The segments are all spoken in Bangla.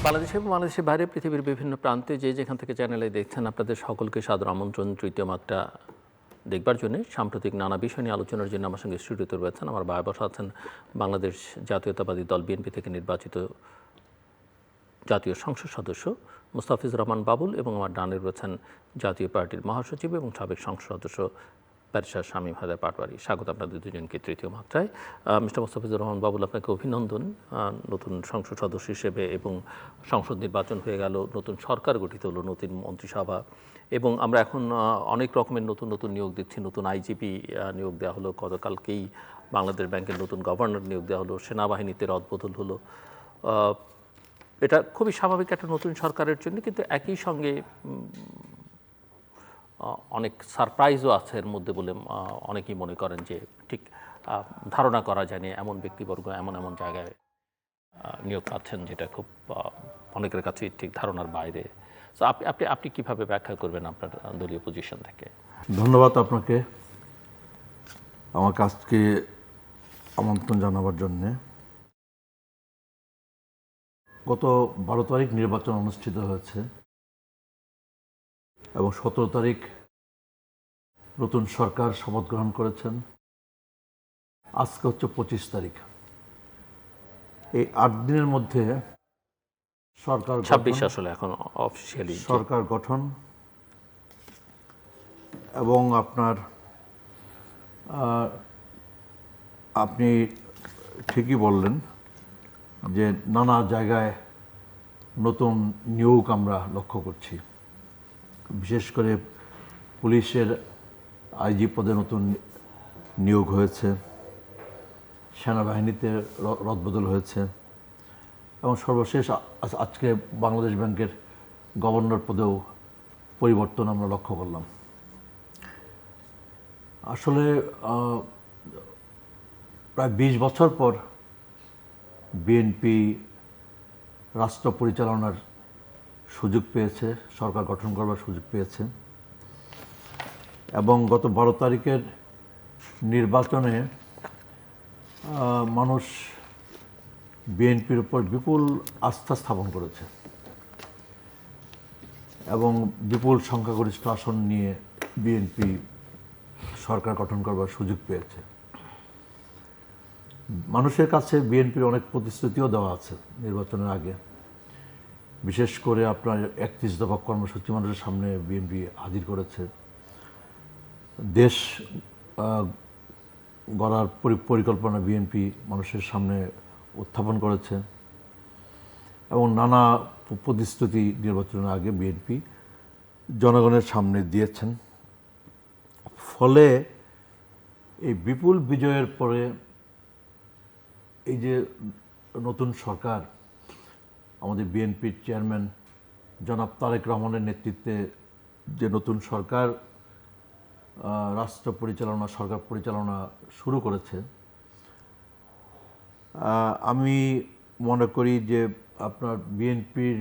বাংলাদেশে এবং বাংলাদেশের বাইরে পৃথিবীর বিভিন্ন প্রান্তে যেখান থেকে চ্যানেলে দেখছেন আপনাদের সকলকে সাদর আমন্ত্রণ তৃতীয় মাত্রা দেখবার জন্য। সাম্প্রতিক নানা বিষয় নিয়ে আলোচনার জন্য আমার সঙ্গে স্টুডিওতে রয়েছেন আমার ভাই বসা আছেন বাংলাদেশ জাতীয়তাবাদী দল বিএনপি থেকে নির্বাচিত জাতীয় সংসদ সদস্য মুস্তাফিজুর রহমান বাবুল এবং আমার ডানে রয়েছেন জাতীয় পার্টির মহাসচিব এবং সাবেক সংসদ সদস্য ব্যারিস্টার শামীম হায়দার পাটোয়ারি। স্বাগত আপনাদের দুজনকে তৃতীয় মাত্রায়। মিস্টার মুস্তাফিজুর রহমান বাবুল, আপনাকে অভিনন্দন নতুন সংসদ সদস্য হিসেবে, এবং সংসদ নির্বাচন হয়ে গেল, নতুন সরকার গঠিত হলো, নতুন মন্ত্রিসভা, এবং আমরা এখন অনেক রকমের নতুন নতুন নিয়োগ দিচ্ছি। নতুন আইজিপি নিয়োগ দেওয়া হলো, গতকালকেই বাংলাদেশ ব্যাংকের নতুন গভর্নর নিয়োগ দেওয়া হলো, সেনাবাহিনীতে রদবদল হলো। এটা খুবই স্বাভাবিক একটা নতুন সরকারের জন্য, কিন্তু একই সঙ্গে অনেক সারপ্রাইজও আছে এর মধ্যে বলে অনেকেই মনে করেন যে ঠিক ধারণা করা যায়নি এমন ব্যক্তিবর্গ এমন এমন জায়গায় নিয়োগ পাচ্ছেন যেটা খুব অনেকের কাছে ঠিক ধারণার বাইরে। তো আপনি কীভাবে ব্যাখ্যা করবেন আপনার দলীয় পজিশন থেকে? ধন্যবাদ আপনাকে আমার কাজকে আমন্ত্রণ জানাবার জন্যে। গত 12 তারিখ নির্বাচন অনুষ্ঠিত হয়েছে এবং 17 তারিখ নতুন সরকার শপথ গ্রহণ করেছেন। আজকে হচ্ছে 25 তারিখ। এই 8 দিনের মধ্যে সরকার 26 আসলে এখন অফিসিয়ালি সরকার গঠন এবং আপনি ঠিকই বললেন যে নানা জায়গায় নতুন নিয়োগ আমরা লক্ষ্য করছি। বিশেষ করে পুলিশের আইজি পদে নতুন নিয়োগ হয়েছে, সেনাবাহিনীতে রদবদল হয়েছে এবং সর্বশেষ আজকে বাংলাদেশ ব্যাংকের গভর্নর পদেও পরিবর্তন আমরা লক্ষ্য করলাম। আসলে প্রায় 20 বছর পর বিএনপি রাষ্ট্র পরিচালনার সুযোগ পেয়েছে, সরকার গঠন করবার সুযোগ পেয়েছে এবং গত 12 তারিখের নির্বাচনে মানুষ বিএনপির উপর বিপুল আস্থা স্থাপন করেছে এবং বিপুল সংখ্যাগরিষ্ঠ আসন নিয়ে বিএনপি সরকার গঠন করবার সুযোগ পেয়েছে। মানুষের কাছে বিএনপির অনেক প্রতিশ্রুতিও দেওয়া আছে নির্বাচনের আগে। বিশেষ করে আপনার 31 দফা কর্মসূচি মানুষের সামনে বিএনপি হাজির করেছে, দেশ গড়ার পরিকল্পনা বিএনপি মানুষের সামনে উত্থাপন করেছে এবং নানা প্রতিশ্রুতি নির্বাচনের আগে বিএনপি জনগণের সামনে দিয়েছেন। ফলে এই বিপুল বিজয়ের পরে এই যে নতুন সরকার, আমাদের বিএনপির চেয়ারম্যান জনাব তারেক রহমানের নেতৃত্বে যে নতুন সরকার রাষ্ট্র পরিচালনা, সরকার পরিচালনা শুরু করেছে, আমি মনে করি যে আপনার বিএনপির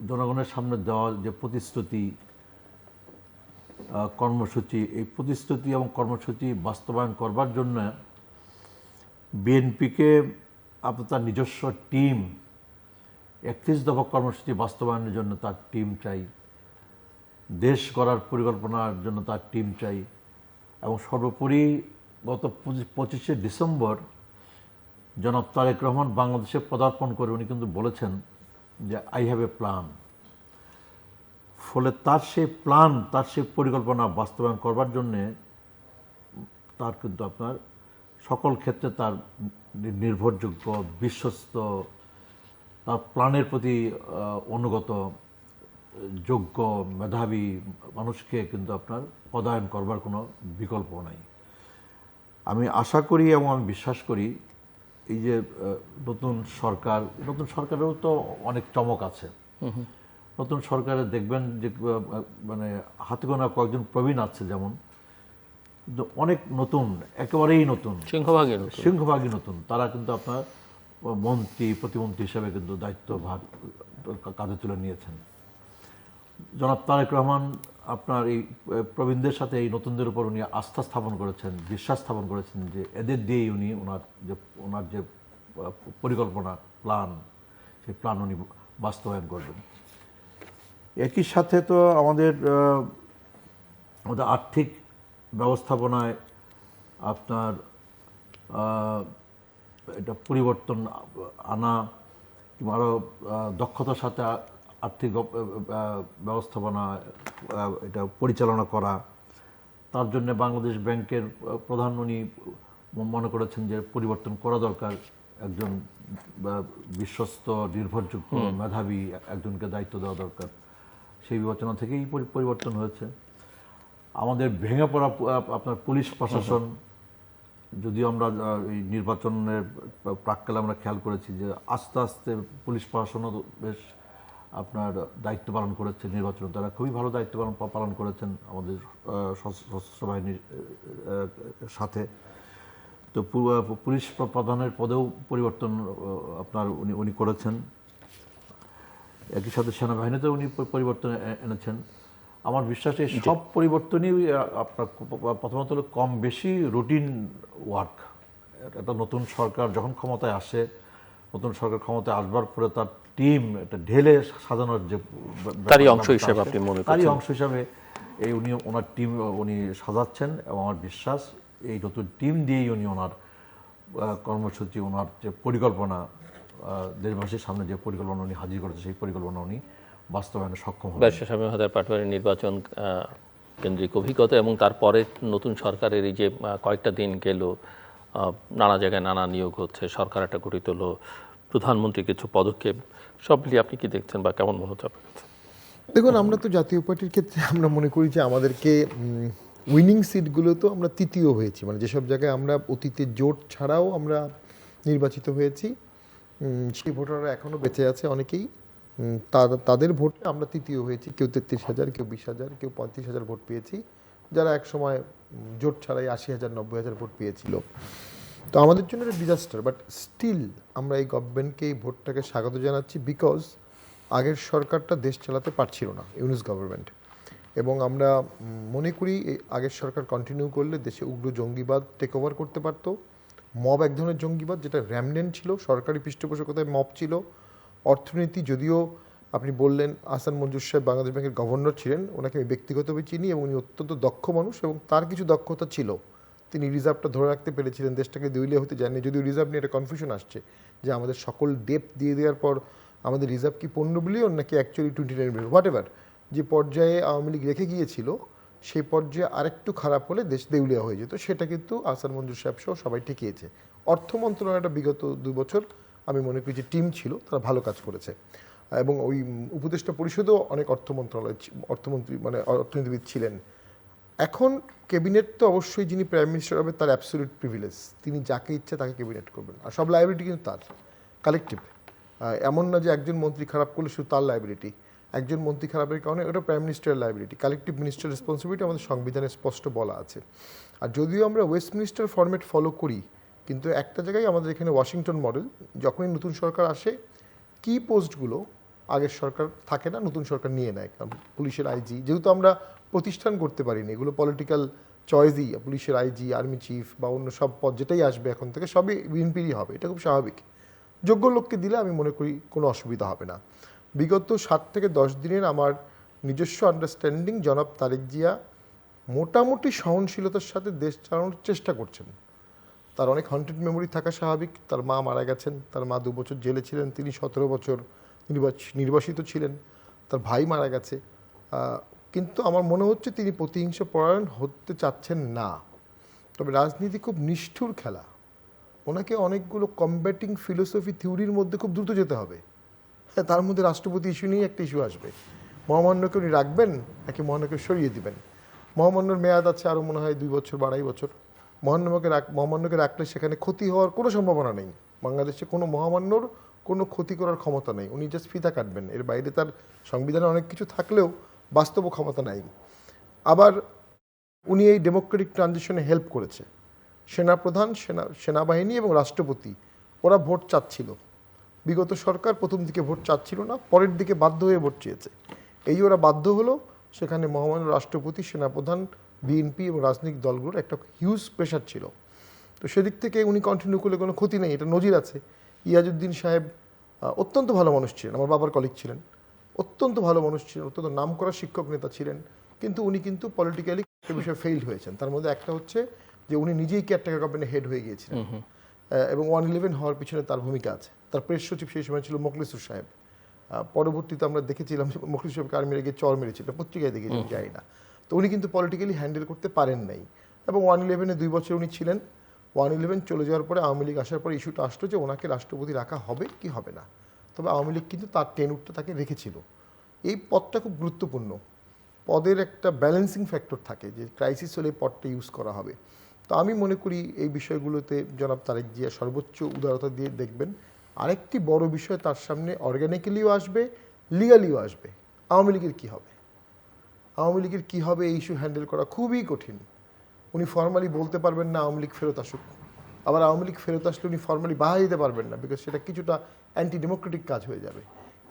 জনগণের সামনে দেওয়া যে প্রতিশ্রুতি, কর্মসূচি, এই প্রতিশ্রুতি এবং কর্মসূচি বাস্তবায়ন করবার জন্য বিএনপিকে আপনার তার নিজস্ব টিম, 31 দফা কর্মসূচি বাস্তবায়নের জন্য তার টিম চাই, দেশ গড়ার পরিকল্পনার জন্য তার টিম চাই এবং সর্বোপরি গত 25শে ডিসেম্বর জনাব তারেক রহমান বাংলাদেশে পদার্পণ করে উনি কিন্তু বলেছেন যে আই হ্যাভ এ প্ল্যান। ফলে তার সেই প্ল্যান, তার সেই পরিকল্পনা বাস্তবায়ন করবার জন্যে তার কিন্তু আপনার সকল ক্ষেত্রে তার নির্ভরযোগ্য, বিশ্বস্ত, তার প্ল্যানের প্রতি অনুগত, যোগ্য, মেধাবী মানুষকে কিন্তু আপনার পদায়ন করবার কোনো বিকল্প নাই। আমি আশা করি এবং আমি বিশ্বাস করি এই যে নতুন সরকারেও তো অনেক চমক আছে। নতুন সরকারে দেখবেন যে মানে হাতে গোনা কয়েকজন প্রবীণ আছে, যেমন কিন্তু অনেক নতুন, একেবারেই নতুন, সিংহভাগই নতুন। তারা কিন্তু আপনার মন্ত্রী, প্রতিমন্ত্রী হিসেবে কিন্তু দায়িত্বভার কাঁধে তুলে নিয়েছেন। জনাব তারেক রহমান আপনার এই প্রবীণদের সাথে এই নতুনদের উপর উনি আস্থা স্থাপন করেছেন, বিশ্বাস স্থাপন করেছেন যে এদের দিয়েই উনি ওনার যে পরিকল্পনা, প্ল্যান, সেই প্ল্যান উনি বাস্তবায়ন করবেন। একই সাথে তো আমাদের আর্থিক ব্যবস্থাপনায় আপনার এটা পরিবর্তন আনা কিংবা আরও দক্ষতার সাথে আর্থিক ব্যবস্থাপনা এটা পরিচালনা করা, তার জন্য বাংলাদেশ ব্যাংকের প্রধান উনি মনে করেছেন যে পরিবর্তন করা দরকার, একজন বিশ্বস্ত নির্ভরযোগ্য মেধাবী একজনকে দায়িত্ব দেওয়া দরকার। সেই বিবেচনা থেকেই পরিবর্তন হয়েছে। আমাদের ভেঙে পড়া আপনার পুলিশ প্রশাসন, যদিও আমরা এই নির্বাচনের প্রাক্কালে আমরা খেয়াল করেছি যে আস্তে আস্তে পুলিশ প্রশাসনও বেশ আপনার দায়িত্ব পালন করেছে নির্বাচনে, তারা খুবই ভালো দায়িত্ব পালন করেছেন আমাদের সশস্ত্র বাহিনীর সাথে। তো পুলিশ প্রধানের পদেও পরিবর্তন আপনার উনি করেছেন। একই সাথে সেনাবাহিনীতেও উনি পরিবর্তন এনেছেন। আমার বিশ্বাস এই সব পরিবর্তনই আপনার প্রথমত হলো কম বেশি রুটিন ওয়ার্ক। একটা নতুন সরকার যখন ক্ষমতায় আসে, নতুন সরকার ক্ষমতায় আসবার পরে তার টিম একটা ঢেলে সাজানোর যে তারই অংশ হিসেবে আপনি মনে করছেন? তারই অংশ হিসাবে এই ওনার টিম উনি সাজাচ্ছেন, এবং আমার বিশ্বাস এই নতুন টিম দিয়েই উনি ওনার কর্মসূচি, ওনার যে পরিকল্পনা, দেশবাসীর সামনে যে পরিকল্পনা উনি হাজির করেছে, সেই পরিকল্পনা উনি বাস্তবায়নে সক্ষম হবেন। ব্যারিস্টার শামীম হায়দার পাটোয়ারীর নির্বাচন কেন্দ্রিক অভিজ্ঞতা এবং তারপরে নতুন সরকারের এই যে কয়েকটা দিন গেল, নানা জায়গায় নানা নিয়োগ হচ্ছে, সরকার একটা গঠিত হলো, প্রধানমন্ত্রী কিছু পদক্ষেপ, সব মিলিয়ে আপনি কি দেখছেন বা কেমন মনে হচ্ছে আপনার কাছে? দেখুন, আমরা তো জাতীয় পার্টির ক্ষেত্রে আমরা মনে করি যে আমাদেরকে উইনিং সিটগুলো তো আমরা তৃতীয় হয়েছি, মানে যেসব জায়গায় আমরা অতীতে জোট ছাড়াও আমরা নির্বাচিত হয়েছি, সেই ভোটাররা এখনও বেঁচে আছে অনেকেই, তাদের ভোটে আমরা তৃতীয় হয়েছি। কেউ 33,000, কেউ 20,000, কেউ 35,000 ভোট পেয়েছি, যারা এক সময় জোট ছাড়াই 80,000, 90,000 ভোট পেয়েছিল। তো আমাদের জন্য একটা ডিজাস্টার, বাট স্টিল আমরা এই গভর্নমেন্টকে, এই ভোটটাকে স্বাগত জানাচ্ছি, বিকজ আগের সরকারটা দেশ চালাতে পারছিল না, ইউনুস গভর্নমেন্ট। এবং আমরা মনে করি এই আগের সরকার কন্টিনিউ করলে দেশে উগ্র জঙ্গিবাদ টেক ওভার করতে পারতো। মব এক ধরনের জঙ্গিবাদ, যেটা র্যামনেন্ট ছিল, সরকারি পৃষ্ঠপোষকতায় মব ছিল। অর্থনীতি, যদিও আপনি বললেন আহসান মঞ্জুর সাহেব বাংলাদেশ ব্যাংকের গভর্নর ছিলেন, ওনাকে আমি ব্যক্তিগতভাবে চিনি এবং উনি অত্যন্ত দক্ষ মানুষ, এবং তার কিছু দক্ষতা ছিল। তিনি রিজার্ভটা ধরে রাখতে পেরেছিলেন, দেশটাকে দেউলিয়া হতে যাননি। যদিও রিজার্ভ নিয়ে একটা কনফিউশন আসছে যে আমাদের সকল ডেপ দিয়ে দেওয়ার পর আমাদের রিজার্ভ কি 15 বিলিয়ন নাকি অ্যাকচুয়ালি 29 বিলিয়ন, হোয়াট এভার। যে পর্যায়ে আওয়ামী লীগ রেখে গিয়েছিল, সেই পর্যায়ে আরেকটু খারাপ হলে দেশ দেউলিয়া হয়ে যেত, সেটা কিন্তু আহসান মঞ্জুর সাহেব সহ সবাই ঠেকিয়েছে। অর্থ মন্ত্রণালয়টা বিগত 2 বছর আমি মনে করি যে টিম ছিল, তারা ভালো কাজ করেছে, এবং ওই উপদেষ্টা পরিষদেও অনেক অর্থমন্ত্রী মানে অর্থনীতিবিদ ছিলেন। এখন ক্যাবিনেট তো অবশ্যই, যিনি প্রাইম মিনিস্টার হবে তার অ্যাবসলিউট প্রিভিলেজ, তিনি যাকে ইচ্ছে তাকে ক্যাবিনেট করবেন, আর সব লাইবিলিটি কিন্তু তার কালেকটিভ। এমন না যে একজন মন্ত্রী খারাপ করলে শুধু তার লাইবিলিটি, একজন মন্ত্রী খারাপের কারণে ওটা প্রাইম মিনিস্টারের লাইবিলিটি। কালেকটিভ মিনিস্টার রেসপন্সিবিলিটি আমাদের সংবিধানে স্পষ্ট বলা আছে। আর যদিও আমরা ওয়েস্টমিনিস্টার ফরম্যাট ফলো করি, কিন্তু একটা জায়গায় আমাদের এখানে ওয়াশিংটন মডেল, যখনই নতুন সরকার আসে কি পোস্টগুলো আগের সরকার থাকে না, নতুন সরকার নিয়ে নেয়। কারণ পুলিশের আইজি, যেহেতু আমরা প্রতিষ্ঠান করতে পারিনি, এগুলো পলিটিক্যাল চয়েসই, পুলিশের আইজি, আর্মি চিফ বা অন্য সব পদ যেটাই আসবে এখন থেকে সবই বিএনপিরই হবে, এটা খুব স্বাভাবিক। যোগ্য লোককে দিলে আমি মনে করি কোনো অসুবিধা হবে না। বিগত 7 থেকে 10 দিনের আমার নিজস্ব আন্ডারস্ট্যান্ডিং, জনাব তারেক জিয়া মোটামুটি সহনশীলতার সাথে দেশ চালানোর চেষ্টা করছেন। তার অনেক হন্টেড মেমোরি থাকা স্বাভাবিক। তার মা মারা গেছেন, তার মা 2 বছর জেলে ছিলেন, তিনি 17 বছর নির্বাসিত ছিলেন, তার ভাই মারা গেছে। কিন্তু আমার মনে হচ্ছে তিনি প্রতিহিংসা পরায়ণ হতে চাচ্ছেন না। তবে রাজনীতি খুব নিষ্ঠুর খেলা, ওনাকে অনেকগুলো কমব্যাটিং ফিলোসফি থিওরির মধ্যে খুব দ্রুত যেতে হবে। হ্যাঁ, তার মধ্যে রাষ্ট্রপতি ইস্যু নিয়ে একটা ইস্যু আসবে, মহামান্যকে উনি রাখবেন নাকি মহামান্যকে সরিয়ে দিবেন। মহামান্যর মেয়াদ আছে আরও মনে হয় 2 বছর বা 2.5 বছর। মহামান্যকে রাখলে সেখানে ক্ষতি হওয়ার কোনো সম্ভাবনা নেই। বাংলাদেশে কোনো মহামান্যর কোনো ক্ষতি করার ক্ষমতা নেই, উনি জাস্ট ফিতা কাটবেন, এর বাইরে তার সংবিধানে অনেক কিছু থাকলেও বাস্তব ক্ষমতা নাই। আবার উনি এই ডেমোক্রেটিক ট্রানজিশনে হেল্প করেছে। সেনাপ্রধান, সেনাবাহিনী এবং রাষ্ট্রপতি ওরা ভোট চাচ্ছিল। বিগত সরকার প্রথম দিকে ভোট চাচ্ছিল না, পরের দিকে বাধ্য হয়ে ভোট চেয়েছে। এই ওরা বাধ্য হলো, সেখানে মহামান্য রাষ্ট্রপতি, সেনাপ্রধান, বিএনপি এবং রাজনৈতিক দলগুলোর একটা হিউজ প্রেশার ছিল। তো সেদিক থেকে উনি কন্টিনিউ করলে কোনো ক্ষতি নেই, এটা নজির আছে। ইয়াজউদ্দিন সাহেব অত্যন্ত ভালো মানুষ ছিলেন, আমার বাবার কলিগ ছিলেন, অত্যন্ত ভালো মানুষ ছিলেন, অত্যন্ত নামকরা শিক্ষক নেতা ছিলেন, কিন্তু উনি কিন্তু পলিটিক্যালি একটা বিষয়ে ফেইল্ড হয়েছেন। তার মধ্যে একটা হচ্ছে যে উনি নিজেই কেয়ারটেকার গভর্নমেন্টের হেড হয়ে গিয়েছিলেন, এবং 111 হওয়ার পিছনে তার ভূমিকা আছে। তার প্রেস সচিব সেই সময় ছিল মোখলেসুর সাহেব। পরবর্তীতে আমরা দেখেছিলাম যে মোখলেসুর সাহেবকে আর্মিরা গিয়ে চর মেরেছিল, পত্রিকায় দেখেছিলাম, যাই না। তো উনি কিন্তু পলিটিক্যালি হ্যান্ডেল করতে পারেন নাই, এবং 111-এ 2 বছর উনি ছিলেন। 111 চলে যাওয়ার পরে আওয়ামী লীগ আসার পরে ইস্যুটা আসলো যে ওনাকে রাষ্ট্রপতি রাখা হবে কি হবে না। তবে আওয়ামী লীগ কিন্তু তার টেনুরটা তাকে রেখেছিল। এই পদটা খুব গুরুত্বপূর্ণ, পদের একটা ব্যালেন্সিং ফ্যাক্টর থাকে, যে ক্রাইসিস হলে পদটা ইউজ করা হবে। তো আমি মনে করি এই বিষয়গুলোতে জনাব তারেক জিয়া সর্বোচ্চ উদারতা দিয়ে দেখবেন। আরেকটি বড় বিষয় তার সামনে অর্গানিক্যালিও আসবে, লিগালিও আসবে। আওয়ামী লীগের কী হবে, আওয়ামী লীগের কী হবে, এই ইস্যু হ্যান্ডেল করা খুবই কঠিন। উনি ফর্মালি বলতে পারবেন না আওয়ামী লীগ ফেরত আসুক, আবার আওয়ামী লীগ ফেরত আসলে উনি ফর্মালি বাহা দিতে পারবেন না, বিকজ সেটা কিছুটা অ্যান্টি ডেমোক্রেটিক কাজ হয়ে যাবে।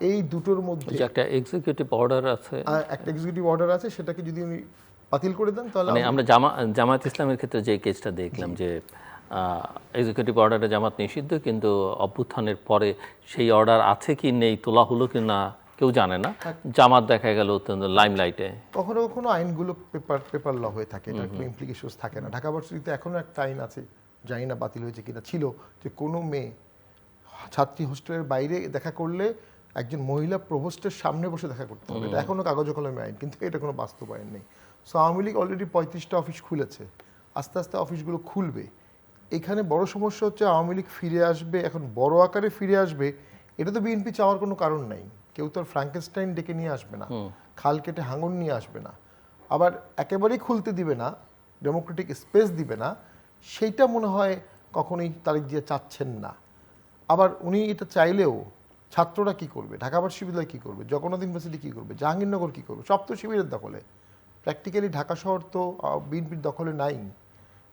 এই দুটোর মধ্যে যে একটা এক্সিকিউটিভ অর্ডার আছে, একটা এক্সিকিউটিভ অর্ডার আছে, সেটাকে যদি উনি বাতিল করে দেন তাহলে মানে আমরা জামায়াত ইসলামের ক্ষেত্রে যে কেসটা দেখলাম যে এক্সিকিউটিভ অর্ডারে জামাত নিষিদ্ধ, কিন্তু অভ্যুত্থানের পরে সেই অর্ডার আছে কি নেই, তোলা হলো কি না কেউ জানে না, জামাত দেখা গেল অত্যন্ত লাইমলাইটে। কখনো কখনো আইনগুলো পেপার ল হয়ে থাকে, এটার কোনো ইমপ্লিকেশনস থাকে না। ঢাকা ভার্সিটিতে এখনও একটা আইন আছে, জানি না বাতিল হয়েছে কিনা, ছিল যে কোনো মেয়ে ছাত্রী হোস্টেলের বাইরে দেখা করলে একজন মহিলা প্রভোস্টের সামনে বসে দেখা করতে হবে। এটা এখনও কাগজ কলমে আইন, কিন্তু এটা কোনো বাস্তবায়ন নেই। সো আওয়ামী লীগ অলরেডি 35টা অফিস খুলেছে, আস্তে আস্তে অফিসগুলো খুলবে। এখানে বড় সমস্যা হচ্ছে আওয়ামী লীগ ফিরে আসবে, এখন বড় আকারে ফিরে আসবে, এটা তো বিএনপি চাওয়ার কোনো কারণ নাই। কেউ তো আর ফ্র্যাঙ্কেনস্টাইন ডেকে নিয়ে আসবে না, খাল কেটে হাঙর নিয়ে আসবে না, আবার একেবারেই খুলতে দিবে না, ডেমোক্রেটিক স্পেস দিবে না, সেইটা মনে হয় কখনোই তারেক জিয়া চাচ্ছেন না। আবার উনি এটা চাইলেও ছাত্ররা কি করবে, ঢাকা বিশ্ববিদ্যালয় কী করবে, জগন্নাথ ইউনিভার্সিটি কী করবে, জাহাঙ্গীরনগর কী করবে, সব তো শিবিরের দখলে। প্র্যাকটিক্যালি ঢাকা শহর তো বিএনপির দখলে নাই।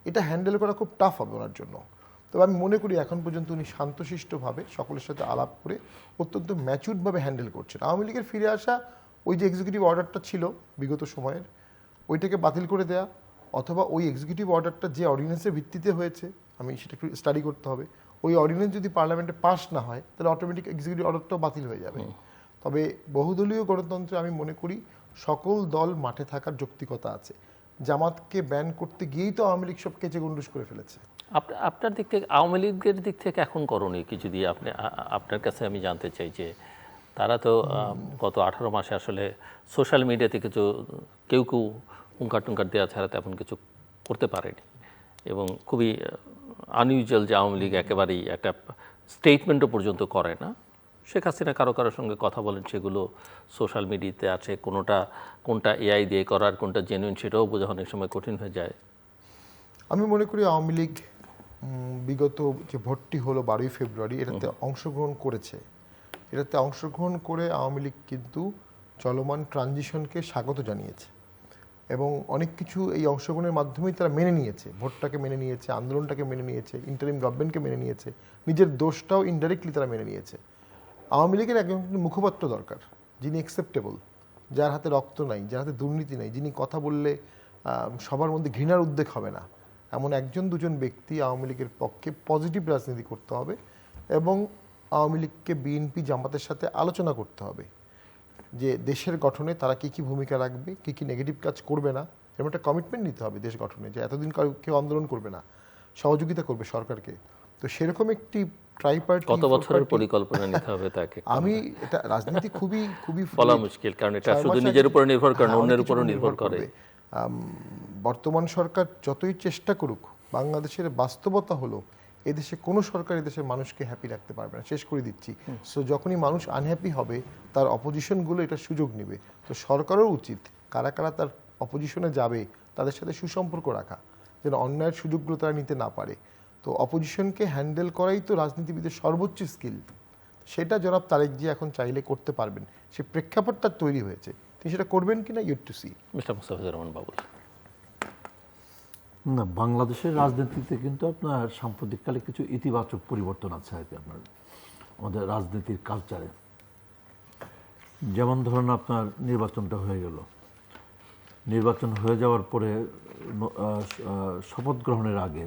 এটা হ্যান্ডেল করা খুব টাফ হবে ওনার জন্য। তবে আমি মনে করি এখন পর্যন্ত উনি শান্তশিষ্টভাবে সকলের সাথে আলাপ করে অত্যন্ত ম্যাচুরডভাবে হ্যান্ডেল করছেন। আওয়ামী লীগের ফিরে আসা, ওই যে এক্সিকিউটিভ অর্ডারটা ছিল বিগত সময়ের, ওইটাকে বাতিল করে দেয়া, অথবা ওই এক্সিকিউটিভ অর্ডারটা যে অর্ডিন্যান্সের ভিত্তিতে হয়েছে, আমি সেটা একটু স্টাডি করতে হবে, ওই অর্ডিন্যান্স যদি পার্লামেন্টে পাস না হয় তাহলে অটোমেটিক এক্সিকিউটিভ অর্ডারটাও বাতিল হয়ে যাবে। তবে বহুদলীয় গণতন্ত্রে আমি মনে করি সকল দল মাঠে থাকার যৌক্তিকতা আছে। জামাতকে ব্যান করতে গিয়েই তো আওয়ামী লীগ সব কেচে গন্ডুস করে ফেলেছে। আপনার দিক থেকে, আওয়ামী লীগের দিক থেকে এখন করণীয় কি, যদি আপনার কাছে আমি জানতে চাই যে তারা তো গত 18 মাসে আসলে সোশ্যাল মিডিয়াতে কিছু কেউ হুঙ্কার টুঙ্কার দেওয়া ছাড়া তেমন কিছু করতে পারেনি, এবং খুবই আনইউজুয়াল যে আওয়ামী লীগ একেবারেই একটা স্টেটমেন্টও পর্যন্ত করে না। শেখ হাসিনা কারোর সঙ্গে কথা বলেন, সেগুলো সোশ্যাল মিডিয়াতে আছে, কোনটা এআই দিয়ে করার, কোনটা জেনুইন সেটাও বোঝা অনেক সময় কঠিন হয়ে যায়। আমি মনে করি আওয়ামী লীগ বিগত যে ভোটটি হলো 12ই ফেব্রুয়ারি, এটাতে অংশগ্রহণ করেছে। এটাতে অংশগ্রহণ করে আওয়ামী লীগ কিন্তু চলমান ট্রানজিশনকে স্বাগত জানিয়েছে, এবং অনেক কিছু এই অংশগ্রহণের মাধ্যমেই তারা মেনে নিয়েছে, ভোটটাকে মেনে নিয়েছে, আন্দোলনটাকে মেনে নিয়েছে, ইন্টারিম গভর্নমেন্টকে মেনে নিয়েছে, নিজের দোষটাও ইনডাইরেক্টলি তারা মেনে নিয়েছে। আওয়ামী লীগের একজন মুখপাত্র দরকার, যিনি অ্যাকসেপ্টেবল, যার হাতে রক্ত নাই, যার হাতে দুর্নীতি নাই, যিনি কথা বললে সবার মধ্যে ঘৃণার উদ্বেগ হবে না, এমন একজন দুজন ব্যক্তি আওয়ামী লীগের পক্ষে পজিটিভ রাজনীতি করতে হবে, এবং আওয়ামী লীগকে বিএনপি জামাতের সাথে আলোচনা করতে হবে যে দেশের গঠনে তারা কী কী ভূমিকা রাখবে, কী কী নেগেটিভ কাজ করবে না। এরকম একটা কমিটমেন্ট নিতে হবে দেশ গঠনে, যে এতদিন কেউ আন্দোলন করবে না, সহযোগিতা করবে সরকারকে। তো সেরকম একটি ট্রাইপার্টি, কত বছরের পরিকল্পনা নিতে হবে তাকে, আমি এটা রাজনীতি খুবই খুবই বলা মুশকিল, কারণ এটা শুধু নিজের উপর নির্ভর করে না, অন্যের উপরও নির্ভর করে। বর্তমান সরকার যতই চেষ্টা করুক, বাংলাদেশের বাস্তবতা হলো এদেশে কোনো সরকার এদেশের মানুষকে হ্যাপি রাখতে পারবে না, শেষ করে দিচ্ছি। সো যখনই মানুষ আনহ্যাপি হবে, তার অপোজিশনগুলো এটা সুযোগ নেবে। তো সরকারও উচিত কারা কারা তার অপোজিশনে যাবে তাদের সাথে সুসম্পর্ক রাখা, যেন অন্যায়ের সুযোগগুলো তারা নিতে না পারে। তো অপোজিশনকে হ্যান্ডেল করাই তো রাজনীতিবিদের সর্বোচ্চ স্কিল। সেটা জনাব তারেক জি এখন চাইলে করতে পারবেন, সে প্রেক্ষাপট তার তৈরি হয়েছে, তিনি সেটা করবেন কিনা yet to see. Mister Mustafizur Rahman Babul, না, বাংলাদেশের রাজনীতিতে কিন্তু আপনার সাম্প্রতিককালে কিছু ইতিবাচক পরিবর্তন আছে আর কি আপনার আমাদের রাজনীতির কালচারে। যেমন ধরুন আপনার নির্বাচনটা হয়ে গেল, নির্বাচন হয়ে যাওয়ার পরে শপথ গ্রহণের আগে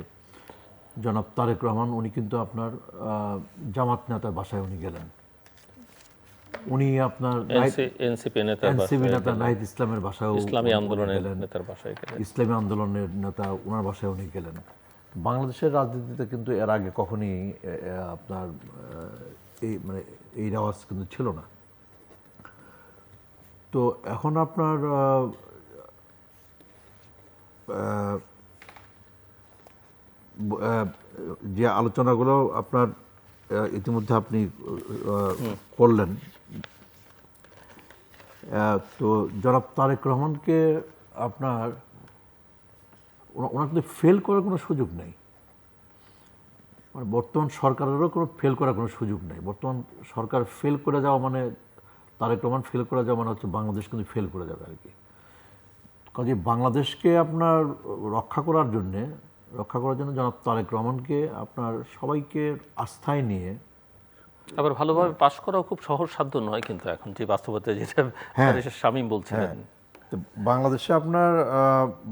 জনাব তারেক রহমান উনি কিন্তু আপনার জামাত নেতার বাসায় উনি গেলেন, উনি আপনার এনসিপি নেতার এনসিপি বাসায় নেতা নাহিদ ইসলামের বাসায়ও ইসলামী উনি আন্দোলনের গেলেন। নেতার বাসায় গেলেন। ইসলামী আন্দোলনের নেতা ওনার বাসায় উনি গেলেন। বাংলাদেশের রাজনীতিতে কিন্তু এর আগে কখনই আপনার এই মানে এই রেওয়াজ কিন্তু ছিল না। তো এখন আপনার যে আলোচনাগুলো আপনার ইতিমধ্যে আপনি করলেন, তো জনাব তারেক রহমানকে আপনার ওনার কিন্তু ফেল করার কোনো সুযোগ নেই। মানে বর্তমান সরকারেরও কোনো ফেল করার কোনো সুযোগ নেই। বর্তমান সরকার ফেল করে যাওয়া মানে, তারেক রহমান ফেল করে যাওয়া মানে হচ্ছে বাংলাদেশ কিন্তু ফেল করে যাবে আর কি। কাজে বাংলাদেশকে আপনার রক্ষা করার জন্য জনাব তারেক রহমানকে আপনার সবাইকে আস্থায় নিয়ে, আবার ভালোভাবে পাশ করাও খুব সহজ সাধ্য নয় কিন্তু এখন যে বাস্তবতা, যেটা দেশের শামীম বলছিলেন। তো বাংলাদেশে আপনার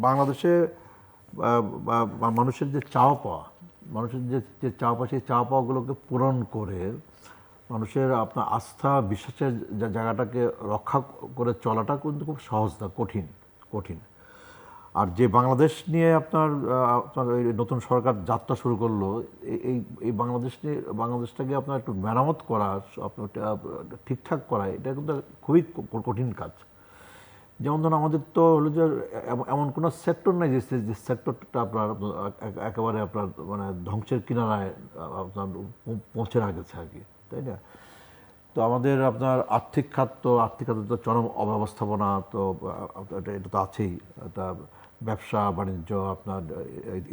বাংলাদেশে মানুষের যে চাওয়া পাওয়া, সেই চাওয়া পাওয়াগুলোকে পূরণ করে মানুষের আপনার আস্থা বিশ্বাসের জায়গাটাকে রক্ষা করে চলাটা কিন্তু খুব সহজ না, কঠিন। আর যে বাংলাদেশ নিয়ে আপনার এই নতুন সরকার যাত্রা শুরু করলো, এই বাংলাদেশটাকে আপনার একটু মেরামত করা, আপনার ঠিকঠাক করা, এটা কিন্তু খুবই কঠিন কাজ। যেমন ধরুন আমাদের তো হলো যে এমন কোনো সেক্টর নাই যে সেক্টরটা আপনার একেবারে আপনার মানে ধ্বংসের কিনারায় আপনার পৌঁছে গেছে আর কি, তাই না? তো আমাদের আপনার আর্থিক খাত তো চরম অব্যবস্থাপনা, তো এটা তো আছেই। এটা ব্যবসা বাণিজ্য আপনার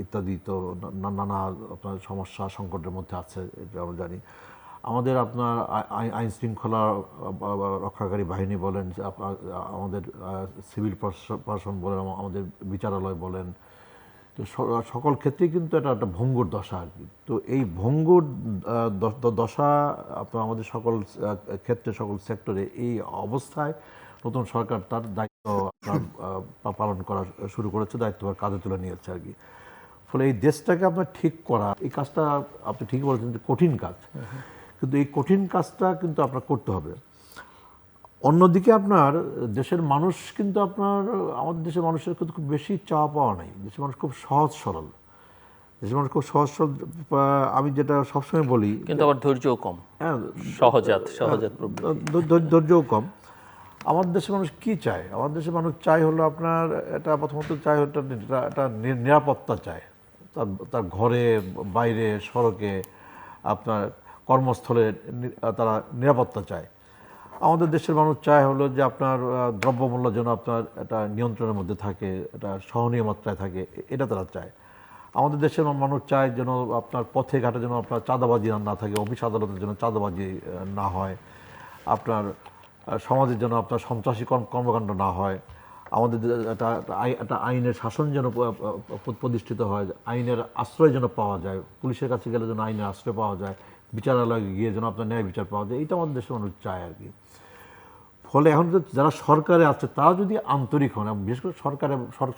ইত্যাদি তো নানা আপনার সমস্যা সংকটের মধ্যে আছে, এটা আমরা জানি। আমাদের আপনার আইন শৃঙ্খলা রক্ষাকারী বাহিনী বলেন, আমাদের সিভিল প্রশাসন বলেন, আমাদের বিচারালয় বলেন, তো সকল ক্ষেত্রেই কিন্তু এটা একটা ভঙ্গুর দশা আর কি। তো এই ভঙ্গুর দশা আপনার আমাদের সকল ক্ষেত্রে, সকল সেক্টরে এই অবস্থায় নতুন সরকার তার দায়িত্ব আপনার পালন করা শুরু করেছে, দায়িত্বভার কাজে তুলে নিয়েছে আর কি। ফলে এই দেশটাকে আপনার ঠিক করা, এই কাজটা আপনি ঠিকই বলেছেন যে কঠিন কাজ, কিন্তু এই কঠিন কাজটা কিন্তু আপনার করতে হবে। অন্যদিকে আপনার দেশের মানুষ কিন্তু আপনার, আমাদের দেশের মানুষের কিন্তু খুব বেশি চাওয়া পাওয়া নাই। দেশের মানুষ খুব সহজ সরল, আমি যেটা সবসময় বলি, কিন্তু আবার ধৈর্যও কম, হ্যাঁ, সহজাত ধৈর্যও কম। আমাদের দেশের মানুষ কি চায়? আমাদের দেশের মানুষ চায় হলো আপনার, এটা প্রথমত চায় একটা নিরাপত্তা চায়, তার ঘরে, বাইরে, সড়কে, আপনার কর্মস্থলে তারা নিরাপত্তা চায়। আমাদের দেশের মানুষ চায় হলো যে আপনার দ্রব্যমূল্য যেন আপনার একটা নিয়ন্ত্রণের মধ্যে থাকে, এটা সহনীয় মাত্রায় থাকে, এটা তারা চায়। আমাদের দেশের মানুষ চায় যেন আপনার পথে ঘাটে যেন আপনার চাঁদাবাজি না থাকে, অফিস আদালতের জন্য চাঁদাবাজি না হয়, আপনার সমাজের জন্য আপনার সন্ত্রাসী কর্মকাণ্ড না হয়, আমাদের একটা আইনের শাসন যেন প্রতিষ্ঠিত হয়, আইনের আশ্রয় যেন পাওয়া যায়, পুলিশের কাছে গেলে যেন আইনের আশ্রয় পাওয়া যায়, বিচারালয়ে গিয়ে যেন আপনার ন্যায় বিচার পাওয়া যায়, এইটা আমাদের দেশের মানুষ চায় আর কি। ফলে এখন যারা সরকারে আছে তারা যদি আন্তরিক হন, বিশেষ করে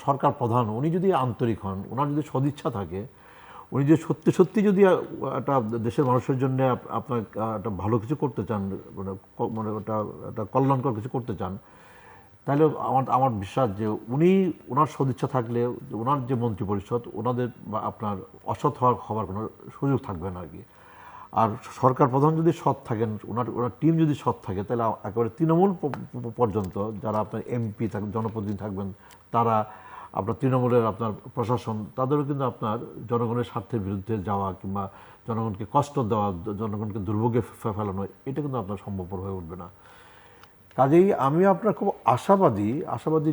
সরকার প্রধান, উনি যদি আন্তরিক হন, ওনার যদি সদিচ্ছা থাকে, উনি যদি সত্যি যদি একটা দেশের মানুষের জন্য আপনার একটা ভালো কিছু করতে চান, মানে একটা কল্যাণকর কিছু করতে চান, তাহলে আমার বিশ্বাস যে ওনার সদিচ্ছা থাকলে ওনার যে মন্ত্রিপরিষদ, ওনাদের আপনার অসৎ হওয়ার কোনো সুযোগ থাকবে না আর কি। আর সরকার প্রধান যদি সৎ থাকেন, ওনার টিম যদি সৎ থাকে, তাহলে একেবারে তৃণমূল পর্যন্ত যারা আপনার এমপি থাকবেন, জনপ্রতিনিধি থাকবেন, তারা আপনার তৃণমূলের আপনার প্রশাসন, তাদেরও কিন্তু আপনার জনগণের স্বার্থের বিরুদ্ধে যাওয়া কিংবা জনগণকে কষ্ট দেওয়া, জনগণকে দুর্ভোগে ফেলানো, এটা কিন্তু আপনার সম্ভবপর হয়ে উঠবে না। কাজেই আমি আপনার খুব আশাবাদী।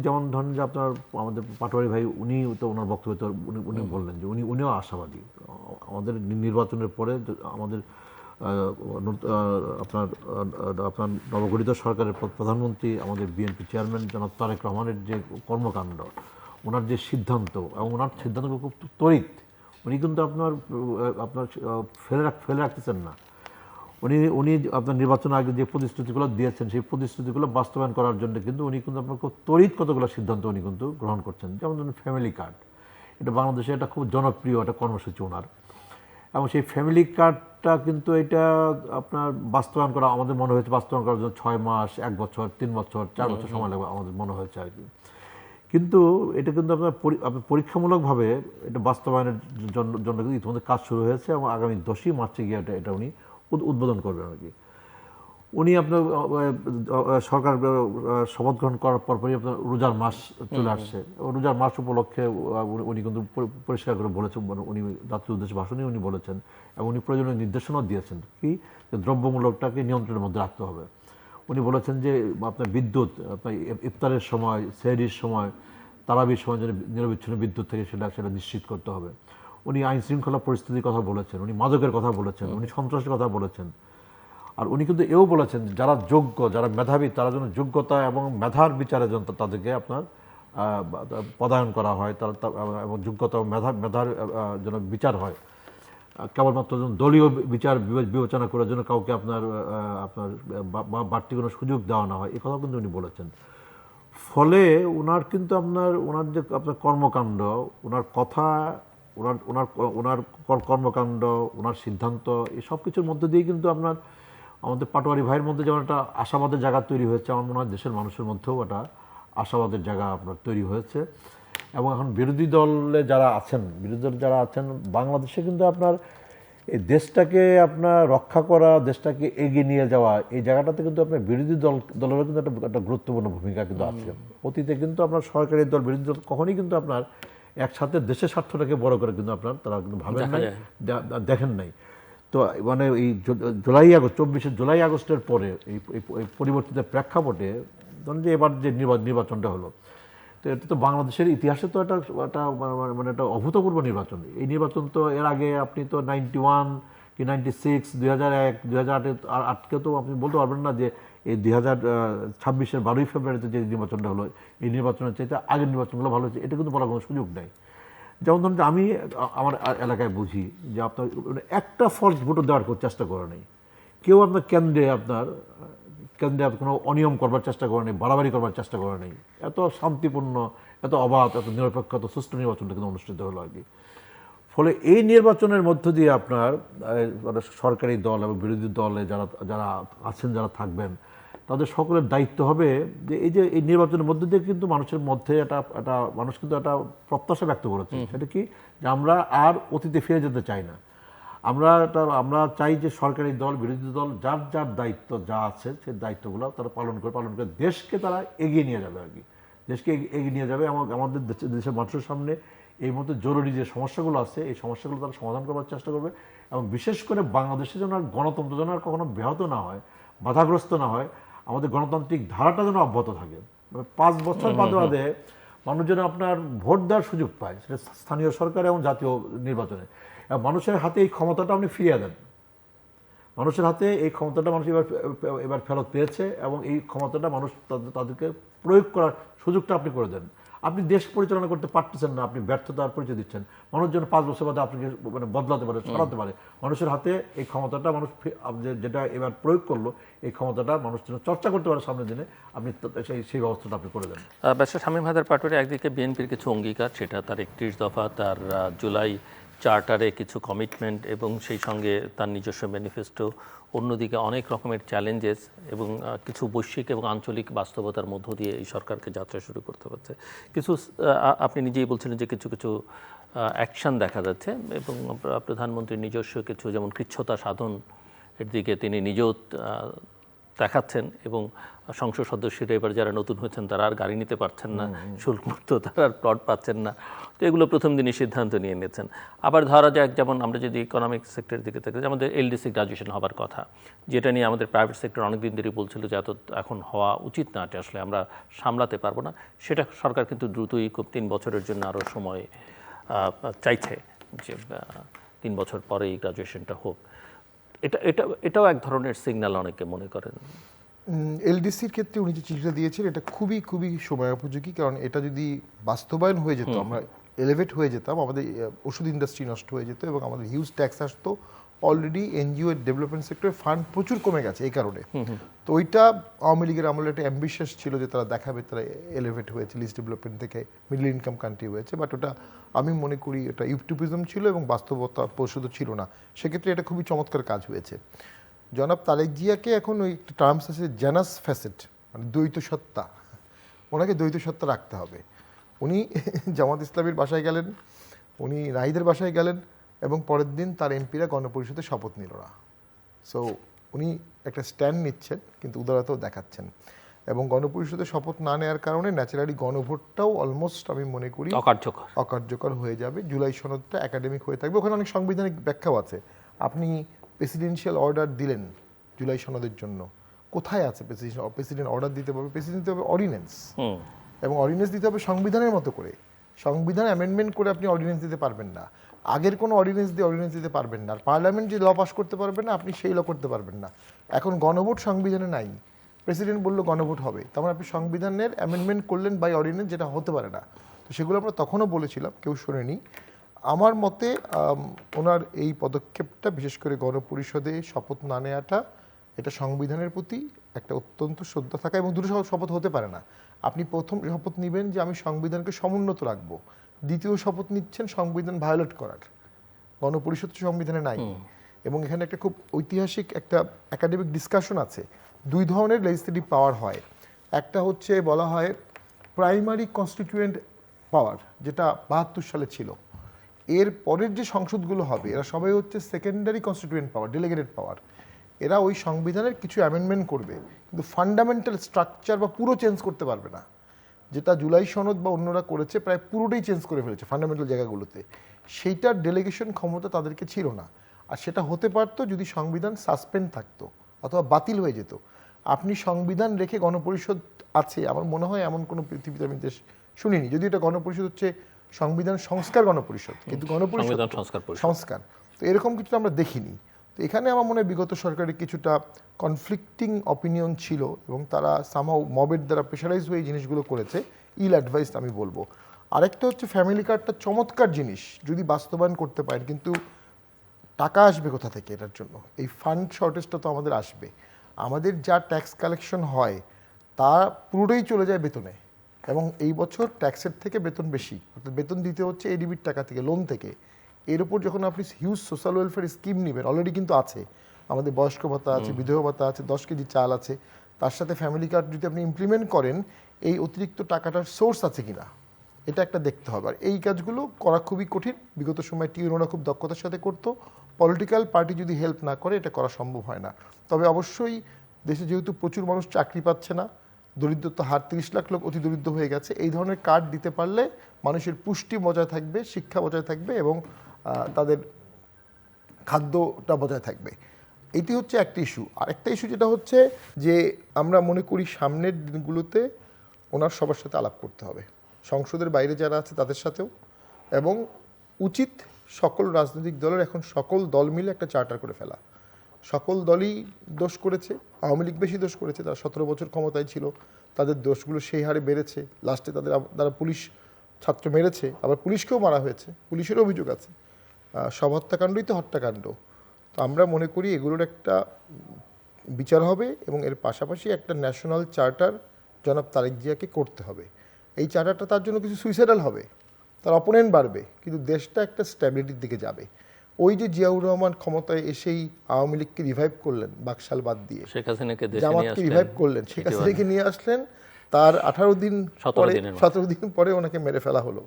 যেমন ধরেন যে আপনার আমাদের পাটোয়ারি ভাই, উনি তো ওনার বক্তব্য উনি বললেন যে উনিও আশাবাদী। আমাদের নির্বাচনের পরে আমাদের আপনার নবগঠিত সরকারের প্রধানমন্ত্রী, আমাদের বিএনপি চেয়ারম্যান জনাব তারেক রহমানের যে কর্মকাণ্ড, ওনার যে সিদ্ধান্ত, এবং ওনার সিদ্ধান্তগুলো খুব ত্বরিত, উনি কিন্তু আপনার ফেলে রাখতেছেন না। উনি আপনার নির্বাচন আগে যে প্রতিশ্রুতিগুলো দিয়েছেন, সেই প্রতিশ্রুতিগুলো বাস্তবায়ন করার জন্য কিন্তু উনি কিন্তু আপনার খুব ত্বরিত কতগুলো সিদ্ধান্ত উনি কিন্তু গ্রহণ করছেন। যেমন ধরুন ফ্যামিলি কার্ড, এটা বাংলাদেশে একটা খুব জনপ্রিয় একটা কর্মসূচি ওনার। এবং সেই ফ্যামিলি কার্ডটা কিন্তু এটা আপনার বাস্তবায়ন করা আমাদের মনে হয়েছে বাস্তবায়ন করার জন্য 6 মাস, 1 বছর, 3 বছর, 4 বছর সময় লাগবে আমাদের মনে হয়েছে আর কি। কিন্তু এটা কিন্তু আপনার পরীক্ষামূলকভাবে এটা বাস্তবায়নের জন্য কিন্তু ইতিমধ্যে কাজ শুরু হয়েছে এবং আগামী 10ই মার্চে গিয়ে এটা উনি উদ্বোধন করবেন আর কি। উনি আপনার সরকার শপথ গ্রহণ করার পরপরই আপনার রোজার মাস চলে আসছে। রোজার মাস উপলক্ষে উনি কিন্তু পরিষ্কার করে বলেছেন, উনি জাতীয় উদ্দেশ্যে ভাষণে উনি বলেছেন এবং উনি প্রয়োজনীয় নির্দেশনাও দিয়েছেন কি যে দ্রব্যমূল্যটাকে নিয়ন্ত্রণের মধ্যে রাখতে হবে। উনি বলেছেন যে আপনার বিদ্যুৎ আপনার ইফতারের সময়, সেহরির সময়, তারাবির সময় যেন নিরবিচ্ছিন্ন বিদ্যুৎ থেকে সেটা নিশ্চিত করতে হবে। উনি আইন শৃঙ্খলা পরিস্থিতির কথা বলেছেন, উনি মাদকের কথা বলেছেন, উনি সন্ত্রাসের কথা বলেছেন। আর উনি কিন্তু এও বলেছেন যারা যোগ্য, যারা মেধাবী, তারা যেন যোগ্যতা এবং মেধার বিচারে যেন তাদেরকে আপনার পদায়ন করা হয়, এবং যোগ্যতা ও মেধার যেন বিচার হয়। কেবলমাত্র দলীয় বিচার বিবেচনা করার জন্য কাউকে আপনার বাড়তি কোনো সুযোগ দেওয়া না হয়, এ কথাও কিন্তু উনি বলেছেন। ফলে ওনার কিন্তু ওনার যে আপনার কর্মকাণ্ড, ওনার কথা, ওনার কর্মকাণ্ড, ওনার সিদ্ধান্ত, এই সব কিছুর মধ্যে দিয়ে কিন্তু আপনার আমাদের পাটোয়ারি ভাইয়ের মধ্যে যেমন একটা আশাবাদের জায়গা তৈরি হয়েছে, আমার মনে হয় দেশের মানুষের মধ্যেও একটা আশাবাদের জায়গা আপনার তৈরি হয়েছে। এবং এখন বিরোধী দলে যারা আছেন বাংলাদেশে কিন্তু আপনার এই দেশটাকে আপনার রক্ষা করা, দেশটাকে এগিয়ে নিয়ে যাওয়া, এই জায়গাটাতে কিন্তু আপনার বিরোধী দলেরও কিন্তু একটা গুরুত্বপূর্ণ ভূমিকা কিন্তু আছে। অতীতে কিন্তু আপনার সরকারি দল, বিরোধী দল কখনই কিন্তু আপনার একসাথে দেশের স্বার্থটাকে বড় করে কিন্তু তারা কিন্তু ভাবেন নাই, দেখেন নাই। তো মানে এই 24 জুলাই আগস্টের পরে এই পরিবর্তিত প্রেক্ষাপটে ধরুন যে এবার যে নির্বাচনটা হলো, তো এটা তো বাংলাদেশের ইতিহাসে তো একটা মানে একটা অভূতপূর্ব নির্বাচন। এই নির্বাচন তো এর আগে আপনি তো 91 কি 96, 2001, 2008 তো আপনি বলতে পারবেন না যে এই 2026-এর 12ই ফেব্রুয়ারিতে যে নির্বাচনটা হলো, এই নির্বাচনের চাইতে আগের নির্বাচনগুলো ভালো হয়েছে, এটা কিন্তু বলার কোনো সুযোগ নেই। যেমন ধরুন আমি আমার এলাকায় বুঝি যে আপনার একটা ফলস ভোটও দেওয়ার চেষ্টা করে নেই কেউ, আপনার কেন্দ্রে কোনো অনিয়ম করবার চেষ্টা করে নেই, বাড়াবাড়ি করবার চেষ্টা করে নেই। এত শান্তিপূর্ণ, এত অবাধ, এত নিরপেক্ষ, এত সুষ্ঠু নির্বাচনটা কিন্তু অনুষ্ঠিত হলো আর কি। ফলে এই নির্বাচনের মধ্য দিয়ে আপনার সরকারি দল এবং বিরোধী দলে যারা আছেন, যারা থাকবেন, তাদের সকলের দায়িত্ব হবে যে এই নির্বাচনের মধ্যে দিয়ে কিন্তু মানুষের মধ্যে মানুষ কিন্তু একটা প্রত্যাশা ব্যক্ত করেছে, সেটা কি যে আমরা আর অতীতে ফিরে যেতে চাই না। আমরা চাই যে সরকারি দল, বিরোধী দল যার দায়িত্ব যা আছে সেই দায়িত্বগুলো তারা পালন করে দেশকে তারা এগিয়ে নিয়ে যাবে আর কি। দেশকে এগিয়ে নিয়ে যাবে এবং আমাদের দেশের মানুষের সামনে এই মধ্যে জরুরি যে সমস্যাগুলো আছে, এই সমস্যাগুলো তারা সমাধান করবার চেষ্টা করবে। এবং বিশেষ করে বাংলাদেশে যেন আর গণতন্ত্র যেন আর কখনো ব্যাহত না হয়, বাধাগ্রস্ত না হয়, আমাদের গণতান্ত্রিক ধারাটা যেন অব্যাহত থাকে। 5 বছর বাদে মানুষ যেন আপনার ভোট দেওয়ার সুযোগ পায়, সেটা স্থানীয় সরকার এবং জাতীয় নির্বাচনে। এবং মানুষের হাতে এই ক্ষমতাটা আপনি ফিরিয়ে দেন। মানুষের হাতে এই ক্ষমতাটা মানুষ এবার ফেরত পেয়েছে এবং এই ক্ষমতাটা মানুষ তাদেরকে প্রয়োগ করার সুযোগটা আপনি করে দেন। আপনি দেশ পরিচালনা করতে পারতেছেন না, আপনি ব্যর্থতার পরিচয় দিচ্ছেন। মানুষ যেন 5 বছর বাদে আপনাকে মানে বদলাতে পারে, সরাতে পারে। মানুষের হাতে এই ক্ষমতাটা মানুষ যেটা এবার প্রয়োগ করলো, এই ক্ষমতাটা মানুষ যেন চর্চা করতে পারে সামনের দিনে, আপনি সেই ব্যবস্থাটা আপনি করে দেন। ব্যারিস্টার শামীম হায়দার পাটোয়ারি, একদিকে বিএনপির কিছু অঙ্গীকার, সেটা তার 31 দফা, তার জুলাই চার্টারে কিছু কমিটমেন্ট এবং সেই সঙ্গে তার নিজস্ব ম্যানিফেস্টো, অন্যদিকে অনেক রকমের চ্যালেঞ্জেস এবং কিছু বৈশ্বিক এবং আঞ্চলিক বাস্তবতার মধ্য দিয়ে এই সরকারকে যাত্রা শুরু করতে হচ্ছে। কিছু আপনি নিজেই বলছিলেন যে কিছু অ্যাকশন দেখা যাচ্ছে এবং প্রধানমন্ত্রীর নিজস্ব কিছু, যেমন কৃচ্ছতা সাধন এর দিকে তিনি নিজেও দেখাচ্ছেন এবং সংসদ সদস্যরা এবার যারা নতুন হয়েছেন তারা আর গাড়ি নিতে পারছেন না, শুল্কমুক্ত, তারা আর প্লট পাচ্ছেন না। তো এগুলো প্রথম দিনই সিদ্ধান্ত নিয়ে নিয়েছেন। আবার ধরা যাক, যেমন আমরা যদি ইকোনমিক সেক্টরের দিকে থাকি, আমাদের এলডিসি গ্রাজুয়েশন হবার কথা, যেটা নিয়ে আমাদের প্রাইভেট সেক্টর অনেকদিন ধরেই বলছিল যে এত এখন হওয়া উচিত না, এটা আসলে আমরা সামলাতে পারবো না। সেটা সরকার কিন্তু দ্রুতই, খুব 3 বছরের জন্য আরও সময় চাইছে যে 3 বছর পরে এই গ্রাজুয়েশনটা হোক। এটাও এক ধরনের সিগন্যাল অনেকে মনে করেন। এলডিসির ক্ষেত্রে উনি যে চিঠিটা দিয়েছেন এটা খুবই সময় উপযোগী, কারণ এটা যদি বাস্তবায়ন হয়ে যেত, আমরা এলিভেট হয়ে যেতাম, আমাদের ওষুধ ইন্ডাস্ট্রি নষ্ট হয়ে যেত এবং আমাদের হিউজ ট্যাক্স আসতো, অলরেডি এনজিও ডেভেলপমেন্ট সেক্টরে ফান্ড প্রচুর কমে গেছে এই কারণে। তো ওইটা আওয়ামী লীগের আমলে একটা অ্যাম্বিশাস ছিল যে তারা দেখাবে তারা এলিভেট হয়েছে, লিস্ট ডেভেলপমেন্ট থেকে মিডল ইনকাম কান্ট্রি হয়েছে, বাট ওটা আমি মনে করি এটা ইউটিউবিজম ছিল এবং বাস্তবতা প্রসূত ছিল না। সেক্ষেত্রে এটা খুবই চমৎকার কাজ হয়েছে। জনাব তারেক জিয়াকে এখন ওই টার্মস আছে জানাস ফ্যাসেট, মানে দ্বৈত সত্তা, ওনাকে দ্বৈত সত্তা রাখতে হবে। উনি জামাত ইসলামীর বাসায় গেলেন, উনি নাহিদের বাসায় গেলেন এবং পরের দিন তার এমপিরা গণপরিষদে শপথ নিল না। সো উনি একটা স্ট্যান্ড নিচ্ছেন কিন্তু উদারতাও দেখাচ্ছেন, এবং গণপরিষদে শপথ না নেওয়ার কারণে ন্যাচারালি গণভোটটাও অলমোস্ট আমি মনে করি অকার্যকর হয়ে যাবে। জুলাই সনদটা একাডেমিক হয়ে থাকবে, ওখানে অনেক সাংবিধানিক ব্যাখ্যাও আছে। আপনি প্রেসিডেন্সিয়াল অর্ডার দিলেন জুলাই সনদের জন্য, কোথায় আছে প্রেসিডেন্ট অর্ডার দিতে পারবে? প্রেসিডেন্ট দিতে হবে অর্ডিন্যান্স, এবং অর্ডিন্যান্স দিতে হবে সংবিধানের মতো করে। সংবিধান অ্যামেন্ডমেন্ট করে আপনি অর্ডিন্যান্স দিতে পারবেন না, আগের কোনো অর্ডিন্যান্স দিয়ে অর্ডিন্যান্স দিতে পারবেন না। আর পার্লামেন্ট যে ল পাস করতে পারবেন না, আপনি সেই ল করতে পারবেন না। এখন গণভোট সংবিধানে নাই, প্রেসিডেন্ট বললো গণভোট হবে, তার মানে আপনি সংবিধানের অ্যামেন্ডমেন্ট করলেন বাই অর্ডিন্যান্স, যেটা হতে পারে না। তো সেগুলো আমরা তখনও বলেছিলাম, কেউ শোনেনি। আমার মতে ওনার এই পদক্ষেপটা, বিশেষ করে গণপরিষদে শপথ না নেওয়াটা, এটা সংবিধানের প্রতি একটা অত্যন্ত শ্রদ্ধা থাকা, এবং দুটো শপথ হতে পারে না। আপনি প্রথম শপথ নেবেন যে আমি সংবিধানকে সমুন্নত রাখবো, দ্বিতীয় শপথ নিচ্ছেন সংবিধান ভায়োলেট করার। গণপরিষদ সংবিধানে নাই, এবং এখানে একটা খুব ঐতিহাসিক একটা একাডেমিক ডিসকাশন আছে। দুই ধরনের লেজিসলেটিভ পাওয়ার হয়, একটা হচ্ছে বলা হয় প্রাইমারি কনস্টিটিউয়েন্ট পাওয়ার, যেটা ৭২ সালে ছিল। এর পরের যে সংসদগুলো হবে এরা সবাই হচ্ছে সেকেন্ডারি কনস্টিটিউয়েন্ট পাওয়ার, ডেলিগেটেড পাওয়ার। এরা ওই সংবিধানের কিছু অ্যামেন্ডমেন্ট করবে, কিন্তু ফান্ডামেন্টাল স্ট্রাকচার বা পুরো চেঞ্জ করতে পারবে না। যেটা জুলাই সনদ বা অন্যরা করেছে প্রায় পুরোটাই চেঞ্জ করে ফেলেছে ফান্ডামেন্টাল জায়গাগুলোতে, সেইটার ডেলিগেশন ক্ষমতা তাদেরকে ছিল না। আর সেটা হতে পারতো যদি সংবিধান সাসপেন্ড থাকতো অথবা বাতিল হয়ে যেত। আপনি সংবিধান রেখে গণপরিষদ আছে, আমার মনে হয় এমন কোনো পৃথিবীতে আমি দেশ শুনিনি। যদি এটা গণপরিষদ হচ্ছে সংবিধান সংস্কার গণপরিষদ, কিন্তু গণপরিষদ সংস্কার, তো এরকম কিছু আমরা দেখিনি। তো এখানে আমার মনে হয় বিগত সরকারের কিছুটা কনফ্লিক্টিং অপিনিয়ন ছিল, এবং তারা সামহাও মবের দ্বারা প্রেশারাইজ হয়ে এই জিনিসগুলো করেছে, ইল অ্যাডভাইসড আমি বলবো। আরেকটা হচ্ছে ফ্যামিলি কার্ডটা চমৎকার জিনিস যদি বাস্তবায়ন করতে পারেন, কিন্তু টাকা আসবে কোথা থেকে এটার জন্য? এই ফান্ড শর্টেজটা তো আমাদের আসবে। আমাদের যা ট্যাক্স কালেকশন হয় তা পুরোটাই চলে যায় বেতনে, এবং এই বছর ট্যাক্সের থেকে বেতন বেশি, অর্থাৎ বেতন দিতে হচ্ছে এডিবির টাকা থেকে, লোন থেকে। এর উপর যখন আপনি হিউজ সোশ্যাল ওয়েলফেয়ার স্কিম নেবেন, অলরেডি কিন্তু আছে, আমাদের বয়স্ক ভাতা আছে, বিধবা ভাতা আছে, 10 কেজি চাল আছে, তার সাথে ফ্যামিলি কার্ড যদি আপনি ইমপ্লিমেন্ট করেন, এই অতিরিক্ত টাকাটার সোর্স আছে কিনা এটা একটা দেখতে হবে। আর এই কাজগুলো করা খুবই কঠিন। বিগত সময় টিউনোরা খুব দক্ষতার সাথে করতো, পলিটিক্যাল পার্টি যদি হেল্প না করে এটা করা সম্ভব হয় না। তবে অবশ্যই দেশে যেহেতু প্রচুর মানুষ চাকরি পাচ্ছে না, দরিদ্রতা হার 30 লাখ লোক অতি দরিদ্র হয়ে গেছে, এই ধরনের কার্ড দিতে পারলে মানুষের পুষ্টি বজায় থাকবে, শিক্ষা বজায় থাকবে, এবং তাদের খাদ্যটা বজায় থাকবে। এটি হচ্ছে একটা ইস্যু। আর একটা ইস্যু যেটা হচ্ছে যে আমরা মনে করি সামনের দিনগুলোতে ওনার সবার সাথে আলাপ করতে হবে, সংসদের বাইরে যারা আছে তাদের সাথেও, এবং উচিত সকল রাজনৈতিক দলের এখন সকল দল মিলে একটা চার্টার করে ফেলা। সকল দলই দোষ করেছে, আওয়ামী লীগ বেশি দোষ করেছে, তারা 17 বছর ক্ষমতায় ছিল, তাদের দোষগুলো সেই হারে বেড়েছে। লাস্টে তারা পুলিশ ছাত্র মেরেছে, আবার পুলিশকেও মারা হয়েছে, পুলিশেরও অভিযোগ আছে। সব হত্যাকাণ্ডই তো হত্যাকাণ্ড। তো আমরা মনে করি এগুলোর একটা বিচার হবে, এবং এর পাশাপাশি একটা ন্যাশনাল চার্টার জনাব তারেক জিয়াকে করতে হবে। এই চার্টারটা তার জন্য কিছু সুইসাইডাল হবে, তার অপোনেন্ট বাড়বে, কিন্তু দেশটা একটা স্ট্যাবিলিটির দিকে যাবে। ওই যে জিয়াউর রহমান ক্ষমতায় এসেই আওয়ামী লীগকে রিভাইভ করলেন, বাকশাল বাদ দিয়ে জামাতকে রিভাইভ করলেন, শেখ হাসিনাকে নিয়ে আসলেন, তার 17 দিন পরে ওনাকে মেরে ফেলা হলো।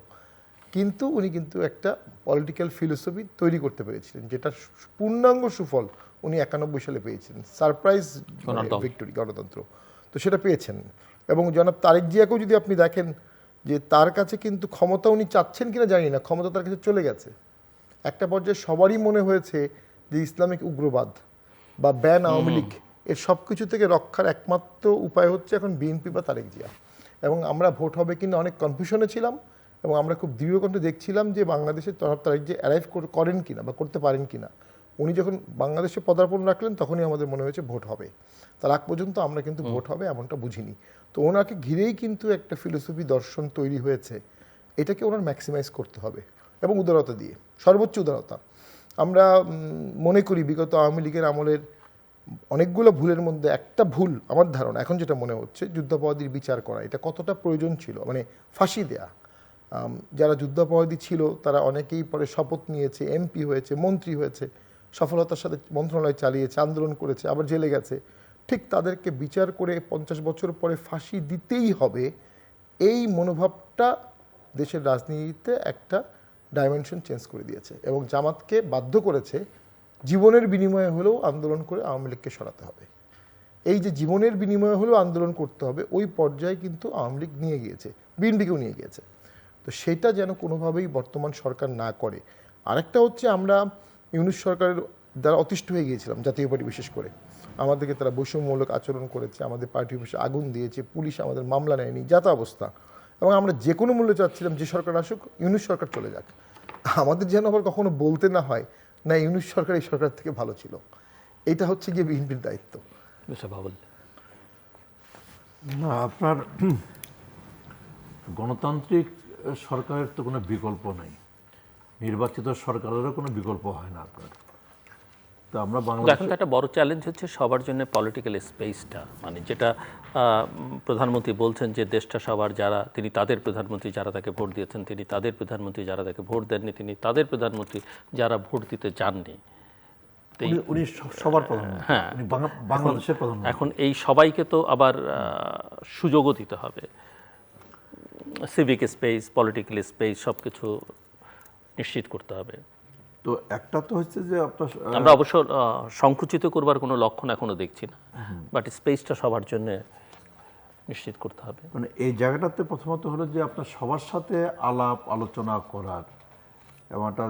কিন্তু উনি কিন্তু একটা পলিটিক্যাল ফিলোসফি তৈরি করতে পেরেছিলেন, যেটা পূর্ণাঙ্গ সুফল উনি 91 সালে পেয়েছেন, সারপ্রাইজ ভিক্টোরি, গণতন্ত্র। তো সেটা পেয়েছেন। এবং জনাব তারেক জিয়াকেও যদি আপনি দেখেন যে তার কাছে কিন্তু ক্ষমতা উনি চাচ্ছেন কিনা জানি না, ক্ষমতা তার কাছে চলে গেছে। একটা পর্যায়ে সবারই মনে হয়েছে যে ইসলামিক উগ্রবাদ বা ব্যান আওয়ামী লীগ, এর সব কিছু থেকে রক্ষার একমাত্র উপায় হচ্ছে এখন বিএনপি বা তারেক জিয়া। এবং আমরা ভোট হবে কিনা অনেক কনফিউশনে ছিলাম, এবং আমরা খুব দৃঢ়কণ্ঠে দেখছিলাম যে বাংলাদেশের তারেক জিয়া অ্যারাইভ করেন কিনা বা করতে পারেন কিনা। উনি যখন বাংলাদেশে পদার্পণ রাখলেন তখনই আমাদের মনে হয়েছে ভোট হবে। তার আগ পর্যন্ত আমরা কিন্তু ভোট হবে এমনটা বুঝিনি। তো ওনাকে ঘিরেই কিন্তু একটা ফিলোসফি দর্শন তৈরি হয়েছে, এটাকে ওনার ম্যাক্সিমাইজ করতে হবে, এবং উদারতা দিয়ে, সর্বোচ্চ উদারতা। আমরা মনে করি বিগত আওয়ামী লীগের আমলের অনেকগুলো ভুলের মধ্যে একটা ভুল আমার ধারণা এখন যেটা মনে হচ্ছে যুদ্ধাপরাধীর বিচার করা, এটা কতটা প্রয়োজন ছিল, মানে ফাঁসি দেয়া। যারা যুদ্ধাপরাধী ছিল তারা অনেকেই পরে শপথ নিয়েছে, এমপি হয়েছে, মন্ত্রী হয়েছে, সফলতার সাথে মন্ত্রণালয় চালিয়েছে, আন্দোলন করেছে, আবার জেলে গেছে। ঠিক তাদেরকে বিচার করে 50 বছর পরে ফাঁসি দিতেই হবে, এই মনোভাবটা দেশের রাজনীতিতে একটা ডাইমেনশন চেঞ্জ করে দিয়েছে এবং জামাতকে বাধ্য করেছে জীবনের বিনিময়ে হলেও আন্দোলন করে আওয়ামী লীগকে সরাতে হবে। এই যে জীবনের বিনিময়ে হলেও আন্দোলন করতে হবে, ওই পর্যায়ে কিন্তু আওয়ামী লীগ নিয়ে গিয়েছে, বিএনপিকেও নিয়ে গিয়েছে। তো সেটা যেন কোনোভাবেই বর্তমান সরকার না করে। আরেকটা হচ্ছে আমরা ইউনূস সরকারের দ্বারা অতিষ্ঠ হয়ে গিয়েছিলাম, জাতীয় পার্টি বিশেষ করে। আমাদেরকে তারা বৈষম্যমূলক আচরণ করেছে, আমাদের পার্টি অফিসে আগুন দিয়েছে, পুলিশ আমাদের মামলা নেয়নি, যা তা অবস্থা। এবং আমরা যে কোনো মূল্যে চাচ্ছিলাম যে সরকার আসুক, ইউনূস সরকার চলে যাক। আমাদের যেন আবার কখনো বলতে না হয় না ইউনূস সরকার এই সরকার থেকে ভালো ছিল। এটা হচ্ছে গিয়ে বিএনপির দায়িত্ব। বাবুল, না, আপনার গণতান্ত্রিক সরকারের তো কোনো বিকল্প নেই, নির্বাচিত সরকারেরও কোনো বিকল্প হয় না আপনার। তো আমরা এখন তো একটা বড় চ্যালেঞ্জ হচ্ছে সবার জন্য পলিটিক্যাল স্পেসটা, মানে যেটা প্রধানমন্ত্রী বলছেন যে দেশটা সবার, যারা তিনি তাদের প্রধানমন্ত্রী যারা তাকে ভোট দিয়েছেন, তিনি তাদের প্রধানমন্ত্রী যারা তাকে ভোট দেননি, তিনি তাদের প্রধানমন্ত্রী যারা ভোট দিতে যাননি। উনি সবার প্রধান, হ্যাঁ, বাংলাদেশের প্রধান। এখন এই সবাইকে তো আবার সুযোগও দিতে হবে, সিভিক স্পেস, পলিটিক্যাল স্পেস সব কিছু নিশ্চিত করতে হবে। তো একটা তো হচ্ছে যে আপনার আমরা অবশ্য সংকুচিত করবার কোনো লক্ষণ এখনো দেখছি না, বাট স্পেসটা সবার জন্য নিশ্চিত করতে হবে। মানে এই জায়গাটাতে প্রথমত হলো যে আপনার সবার সাথে আলাপ আলোচনা করার এবং একটা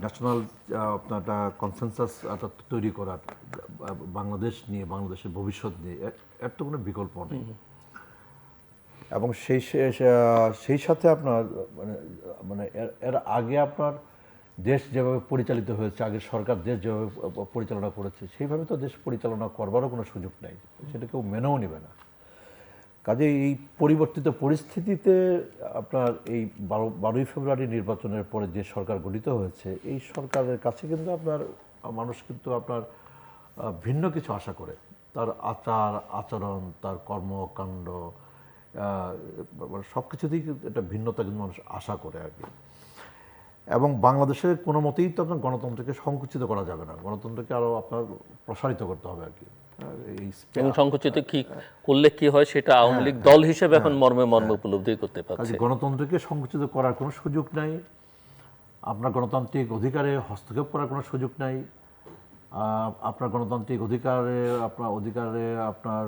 ন্যাশনাল আপনার একটা কনসেনসাস একটা তৈরি করার বাংলাদেশ নিয়ে, বাংলাদেশের ভবিষ্যৎ নিয়ে, এর তো কোনো বিকল্প নেই। এবং সেই সাথে আপনার মানে এর আগে আপনার দেশ যেভাবে পরিচালিত হয়েছে, আগের সরকার দেশ যেভাবে পরিচালনা করেছে, সেইভাবে তো দেশ পরিচালনা করবারও কোনো সুযোগ নেই, সেটা কেউ মেনেও নেবে না। কাজে এই পরিবর্তিত পরিস্থিতিতে আপনার এই 12ই ফেব্রুয়ারি নির্বাচনের পরে যে সরকার গঠিত হয়েছে, এই সরকারের কাছে কিন্তু আপনার মানুষ কিন্তু আপনার ভিন্ন কিছু আশা করে। তার আচার আচরণ, তার কর্মকাণ্ড, সব কিছুতেই একটা ভিন্নতা কিন্তু মানুষ আশা করে আর কি। এবং বাংলাদেশের কোনো মতেই তো আপনার গণতন্ত্রকে সংকুচিত করা যাবে না, গণতন্ত্রকে আরও আপনার প্রসারিত করতে হবে আর কি। এবং সংকুচিত কি করলে কি হয় সেটা আওয়ামী লীগ দল হিসেবে এখন মর্মে মর্মে উপলব্ধি করতে পারছে। গণতন্ত্রকে সংকুচিত করার কোনো সুযোগ নাই, আপনার গণতান্ত্রিক অধিকারে হস্তক্ষেপ করার কোনো সুযোগ নাই, আপনার গণতান্ত্রিক অধিকারে আপনার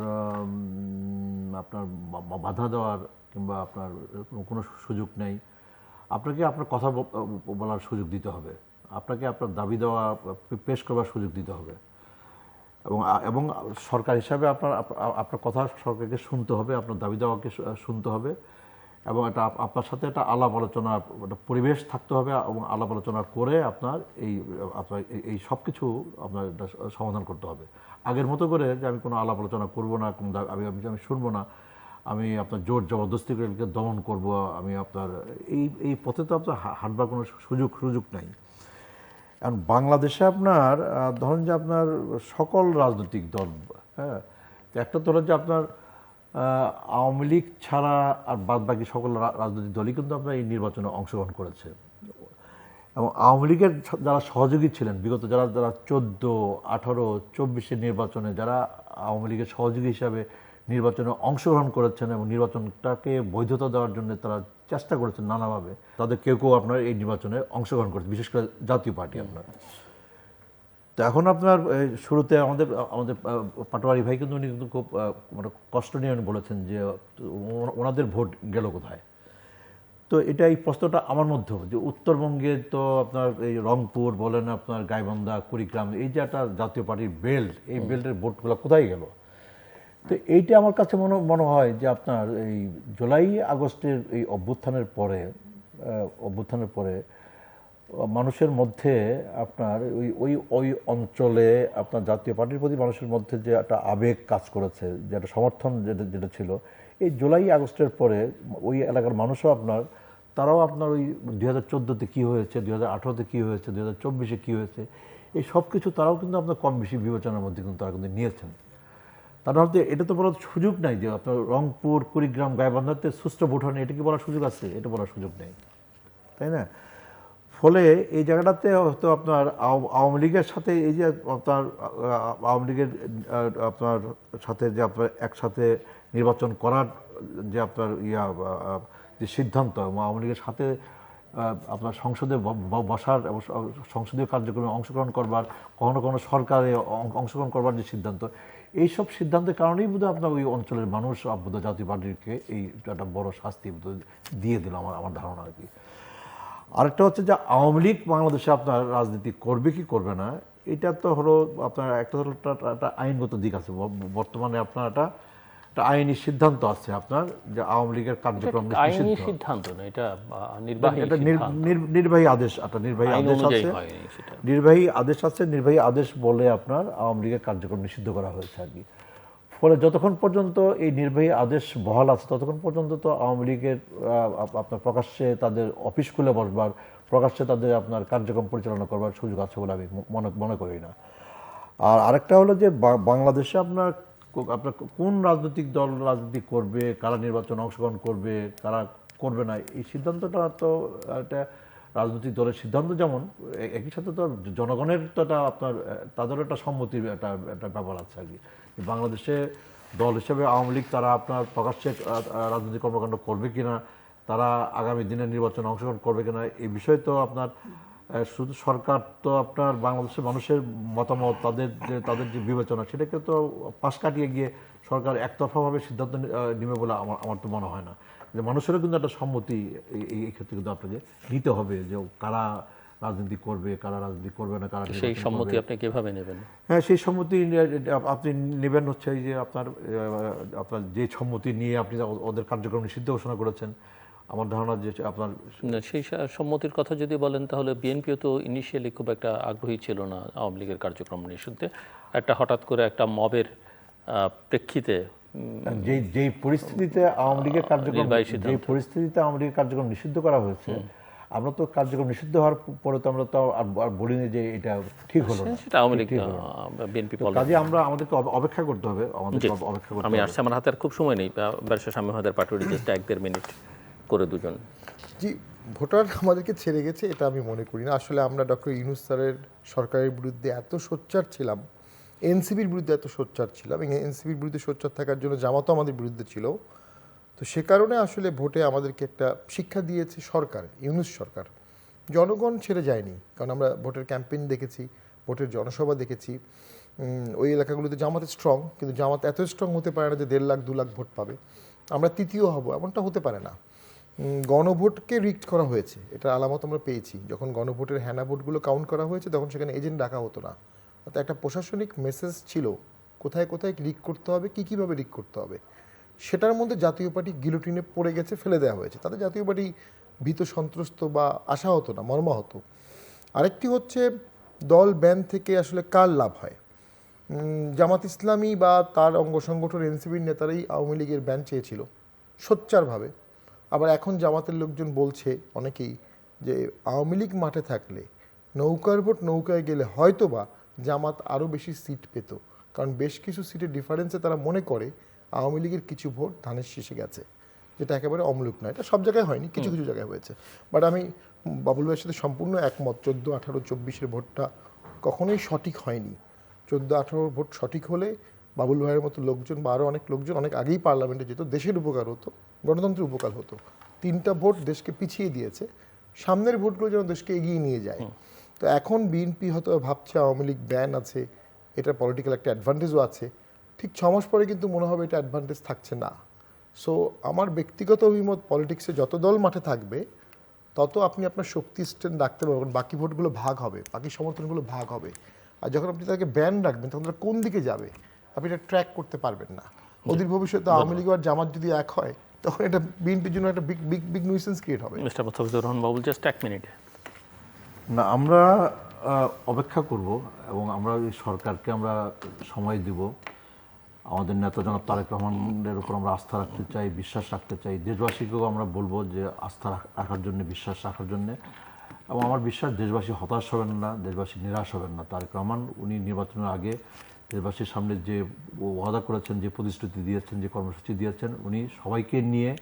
বাধা দেওয়ার কিংবা আপনার কোনো সুযোগ নেই। আপনাকে আপনার কথা বলার সুযোগ দিতে হবে, আপনাকে আপনার দাবি দেওয়া পেশ করবার সুযোগ দিতে হবে, এবং সরকার হিসাবে আপনার কথা সরকারকে শুনতে হবে, আপনার দাবি দেওয়াকে শুনতে হবে, এবং এটা আপনার সাথে একটা আলাপ আলোচনা, একটা পরিবেশ থাকতে হবে, এবং আলাপ আলোচনা করে আপনার এই সব কিছু আপনার সমাধান করতে হবে। আগের মতো করে যে আমি কোনো আলাপ আলোচনা করবো না, আমি শুনবো না, আমি আপনার জোর জবরদস্তি করে দমন করব, আমি আপনার এই পথে তো আপনার হাঁটবার কোনো সুযোগ নাই। এখন বাংলাদেশে আপনার ধরেন যে আপনার সকল রাজনৈতিক দল, হ্যাঁ, একটা তো হলো যে আপনার আওয়ামী লীগ ছাড়া আর বাদ বাকি সকল রাজনৈতিক দলই কিন্তু আপনার এই নির্বাচনে অংশগ্রহণ করেছে। এবং আওয়ামী লীগের যারা সহযোগী ছিলেন বিগত, যারা 14, 18, 24 নির্বাচনে যারা আওয়ামী লীগের সহযোগী হিসাবে নির্বাচনে অংশগ্রহণ করেছেন এবং নির্বাচনটাকে বৈধতা দেওয়ার জন্য তারা চেষ্টা করেছেন নানাভাবে, তাদের কেউ আপনার এই নির্বাচনে অংশগ্রহণ করেছে, বিশেষ করে জাতীয় পার্টি আপনার। তো এখন আপনার শুরুতে আমাদের পাটোয়ারি ভাই কিন্তু উনি কিন্তু খুব মানে কষ্ট নিয়ে উনি বলেছেন যে ওনাদের ভোট গেল কোথায়। তো এটা এই প্রশ্নটা আমার মধ্যেও, যে উত্তরবঙ্গে তো আপনার এই রংপুর বলেন, আপনার গাইবান্ধা, কুড়িগ্রাম, এই যে একটা জাতীয় পার্টির বেল্ট, এই বেল্টের ভোটগুলো কোথায় গেল। তো এইটা আমার কাছে মনে হয় যে আপনার এই জুলাই আগস্টের এই অভ্যুত্থানের পরে মানুষের মধ্যে আপনার ওই অঞ্চলে আপনার জাতীয় পার্টির প্রতি মানুষের মধ্যে যে একটা আবেগ কাজ করেছে, যে একটা সমর্থন যেটা ছিল, এই জুলাই আগস্টের পরে ওই এলাকার মানুষও আপনার তারাও আপনার ওই 2014-তে কী হয়েছে, 2018-তে কী হয়েছে, 2024-এ কী হয়েছে, এই সব কিছু তারাও কিন্তু আপনার কম বেশি বিবেচনার মধ্যে কিন্তু তারা কিন্তু নিয়েছেন। তারা হয়তো এটা তো বলার সুযোগ নাই যে আপনার রংপুর, কুড়িগ্রাম, গাইবান্ধাতে সুষ্ঠু ভোট হয়নি, এটা কি বলার সুযোগ আছে? এটা বলার সুযোগ নেই, তাই না? ফলে এই জায়গাটাতে হয়তো আপনার আওয়ামী লীগের সাথে এই যে আপনার আওয়ামী লীগের আপনার সাথে যে আপনার একসাথে নির্বাচন করার যে আপনার যে সিদ্ধান্ত, আওয়ামী লীগের সাথে আপনার সংসদে বসার এবং সংসদীয় কার্যক্রমে অংশগ্রহণ করবার, কখনো কখনো সরকারে অংশগ্রহণ করবার যে সিদ্ধান্ত, এইসব সিদ্ধান্তের কারণেই বোধহয় আপনার ওই অঞ্চলের মানুষ বোধহয় জাতীয় পার্টিকে এই একটা বড় শাস্তি দিয়ে দিল আমার ধারণা আর কি। আরেকটা হচ্ছে যে আওয়ামী লীগ বাংলাদেশে আপনার রাজনীতি করবে কি করবে না, এটা তো হলো আপনার একটা আইনগত দিক আছে। বর্তমানে আপনার একটা আইনি সিদ্ধান্ত আছে আপনার, যে আওয়ামী লীগের কার্যক্রম আইনি সিদ্ধান্ত না, এটা নির্বাহী নির্বাহী আদেশ, একটা নির্বাহী আদেশ আছে, নির্বাহী আদেশ বলে আপনার আওয়ামী লীগের কার্যক্রম নিষিদ্ধ করা হয়েছে আর কি। ফলে যতক্ষণ পর্যন্ত এই নির্বাহী আদেশ বহাল আছে ততক্ষণ পর্যন্ত তো আওয়ামী লীগের আপনার প্রকাশ্যে তাদের অফিস খুলে বসবার, প্রকাশ্যে তাদের আপনার কার্যক্রম পরিচালনা করবার সুযোগ আছে বলে আমি মনে করি না। আর আরেকটা হলো যে বাংলাদেশে আপনার কোন রাজনৈতিক দল রাজনীতি করবে, কারা নির্বাচনে অংশগ্রহণ করবে, কারা করবে না, এই সিদ্ধান্তটা তো একটা রাজনৈতিক দলের সিদ্ধান্ত, যেমন একই সাথে তো জনগণের তো একটা আপনার তাদেরও একটা সম্মতির একটা ব্যাপার আছে আর কি। বাংলাদেশে দল হিসেবে আওয়ামী লীগ তারা আপনার প্রকাশ্যে রাজনৈতিক কর্মকাণ্ড করবে কিনা, তারা আগামী দিনে নির্বাচনে অংশগ্রহণ করবে কিনা, এই বিষয়ে তো আপনার শুধু সরকার তো আপনার বাংলাদেশের মানুষের মতামত, তাদের যে বিবেচনা, সেটাকে তো পাশ কাটিয়ে গিয়ে সরকার একতরফাভাবে সিদ্ধান্ত নেবে বলে আমার তো মনে হয় না। যে মানুষেরও কিন্তু একটা সম্মতি এই ক্ষেত্রে কিন্তু আপনাকে নিতে হবে, যে কারা রাজনীতি করবে, কারা রাজনীতি করবে না, কারা সেই সম্মতি আপনি কিভাবে নেবেন? হ্যাঁ, সেই সম্মতি আপনি নেবেন হচ্ছে এই যে আপনার যে সম্মতি নিয়ে আপনি ওদের কার্যক্রম নিষিদ্ধ ঘোষণা করেছেন, আমার ধারণা যে আপনার সেই সম্মতির কথা যদি বলেন, তাহলে বিএনপিও তো ইনিশিয়ালি খুব একটা আগ্রহী ছিল না আওয়ামী লীগের কার্যক্রম নিষিদ্ধে। একটা হঠাৎ করে একটা মবের প্রেক্ষিতে যেই পরিস্থিতিতে আওয়ামী লীগের কার্যক্রম নিষিদ্ধ করা হয়েছে, আমরা তো কার্যক্রম নিষিদ্ধ হওয়ার পরে তো আমরা তো আর বলিনি যে এটা ঠিক হলো না, সেটা আওয়ামী লীগ বিএনপি কাজে আমাদেরকে অপেক্ষা করতে হবে। আমি আসছি, আমার হাতে আর খুব সময় নেই। ব্যারিস্টার শামীম ওয়াহেদের পাটোয়ারি, জাস্ট 1-1.5 মিনিট করে দুজন। জি, ভোটার আমাদেরকে ছেড়ে গেছে এটা আমি মনে করি না। আসলে আমরা ডক্টর ইউনূস স্যারের সরকারের বিরুদ্ধে এত সোচ্চার ছিলাম, এনসিপির বিরুদ্ধে এত সোচ্চার ছিলাম, এনসিপির বিরুদ্ধে সোচ্চার থাকার জন্য জামাতও আমাদের বিরুদ্ধে ছিল। তো সে কারণে আসলে ভোটে আমাদেরকে একটা শিক্ষা দিয়েছে সরকার, ইউনূস সরকার। জনগণ ছেড়ে যায়নি, কারণ আমরা ভোটের ক্যাম্পেইন দেখেছি, ভোটের জনসভা দেখেছি। ওই এলাকাগুলোতে জামাত স্ট্রং, কিন্তু জামাত এত স্ট্রং হতে পারে না যে 1.5 লাখ 2 লাখ ভোট পাবে, আমরা তৃতীয় হব, এমনটা হতে পারে না। গণভোটকে রিক্ট করা হয়েছে, এটা আলামত আমরা পেয়েছি। যখন গণভোটের হ্যানা ভোটগুলো কাউন্ট করা হয়েছে তখন সেখানে এজেন্ট ডাকা হতো না, অর্থাৎ একটা প্রশাসনিক মেসেজ ছিল কোথায় কোথায় রিক করতে হবে, কীভাবে রিক করতে হবে। সেটার মধ্যে জাতীয় পার্টি গিলোটিনে পড়ে গেছে, ফেলে দেওয়া হয়েছে। তাতে জাতীয় পার্টি ভীত সন্ত্রস্ত বা আশা হতো না, মর্মাহত। আরেকটি হচ্ছে দল ব্যান থেকে আসলে কার লাভ হয়। জামাত ইসলামী বা তার অঙ্গ সংগঠন এনসিপির নেতারাই আওয়ামী লীগের ব্যান চেয়েছিল সোচ্চারভাবে। আবার এখন জামাতের লোকজন বলছে অনেকেই যে আওয়ামী লীগ মাঠে থাকলে নৌকার ভোট নৌকায় গেলে হয়তো বা জামাত আরও বেশি সিট পেত, কারণ বেশ কিছু সিটের ডিফারেন্সে তারা মনে করে আওয়ামী লীগের কিছু ভোট ধানের শীষে গেছে, যেটা একেবারে অমূলক নয়। এটা সব জায়গায় হয়নি, কিছু কিছু জায়গায় হয়েছে। বাট আমি বাবুল ভাইয়ের সাথে সম্পূর্ণ একমত, 14, 18, 24-এর ভোটটা কখনোই সঠিক হয়নি। 14, 18 ভোট সঠিক হলে বাবুল ভাইয়ের মতো লোকজন বা আরও অনেক লোকজন অনেক আগেই পার্লামেন্টে যেত, দেশের উপকার হতো, গণতন্ত্রের উপকার হতো। 3টা ভোট দেশকে পিছিয়ে দিয়েছে, সামনের ভোটগুলো যেন দেশকে এগিয়ে নিয়ে যায়। তো এখন বিএনপি হয়তো ভাবছে আওয়ামী লীগ ব্যান আছে, এটার পলিটিক্যাল একটা অ্যাডভান্টেজও আছে। ঠিক 6 মাস পরে কিন্তু মনে হবে এটা অ্যাডভান্টেজ থাকছে না। সো আমার ব্যক্তিগত অভিমত, পলিটিক্সে যত দল মাঠে থাকবে তত আপনি আপনার শক্তি স্ট্রেন্থ রাখতে পারবেন, বাকি ভোটগুলো ভাগ হবে, বাকি সমর্থনগুলো ভাগ হবে। আর যখন আপনি তাকে ব্যান রাখবেন তখন তারা কোন দিকে যাবে আপনি এটা ট্র্যাক করতে পারবেন না। অদূর ভবিষ্যতে আওয়ামী লীগ আর জামাত যদি এক হয় তখন এটা বিএনপির জন্য একটা বিগ নিউসেন্স ক্রিয়েট হবে। Mister Mostafizur Rahman Babul, just 1 minute. না, আমরা অপেক্ষা করব এবং আমরা এই সরকারকে আমরা সময় দিব। আমাদের নেতা জনাব তারেক রহমানের উপর আমরা আস্থা রাখতে চাই, বিশ্বাস রাখতে চাই। দেশবাসীকেও আমরা বলবো যে আস্থা রাখার জন্য, বিশ্বাস রাখার জন্যে। এবং আমার বিশ্বাস দেশবাসী হতাশ হবেন না, দেশবাসী নিরাশ হবেন না। তারেক রহমান উনি নির্বাচনের আগে দেশবাসীর সামনে যে ওয়াদা করেছেন, যে প্রতিশ্রুতি দিয়েছেন, যে কর্মসূচি দিয়েছেন, উনি সবাইকে নিয়ে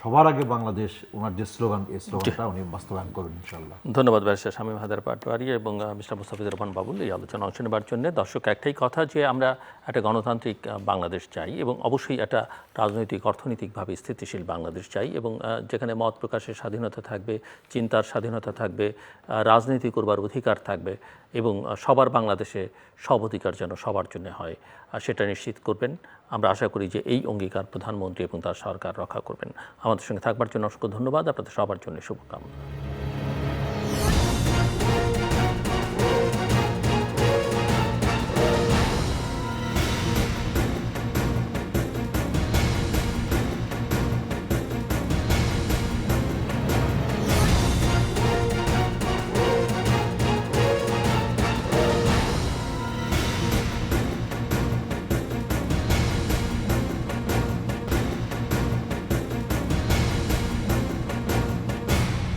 সবার আগে বাংলাদেশ, ওনার যে স্লোগান, এই স্লোগানটা উনি বাস্তবায়ন করবেন ইনশাআল্লাহ। ধন্যবাদ ব্যারিস্টার শামীম হায়দার পাটোয়ারি এবং মিস্টার মুস্তাফিজুর রহমান বাবুল এই আলোচনা অংশ নেবার জন্য। দর্শক, একটাই কথা যে আমরা একটা গণতান্ত্রিক বাংলাদেশ চাই এবং অবশ্যই একটা রাজনৈতিক অর্থনৈতিকভাবে স্থিতিশীল বাংলাদেশ চাই এবং যেখানে মত প্রকাশের স্বাধীনতা থাকবে, চিন্তার স্বাধীনতা থাকবে, রাজনীতি করবার অধিকার থাকবে এবং সবার বাংলাদেশে সব অধিকার যেন সবার জন্য হয়, সেটা নিশ্চিত করবেন। আমরা আশা করি যে এই অঙ্গীকার প্রধানমন্ত্রী এবং তার সরকার রক্ষা করবেন। আমাদের সঙ্গে থাকবার জন্য অসংখ্য ধন্যবাদ। আপনাদের সবার জন্য শুভকামনা।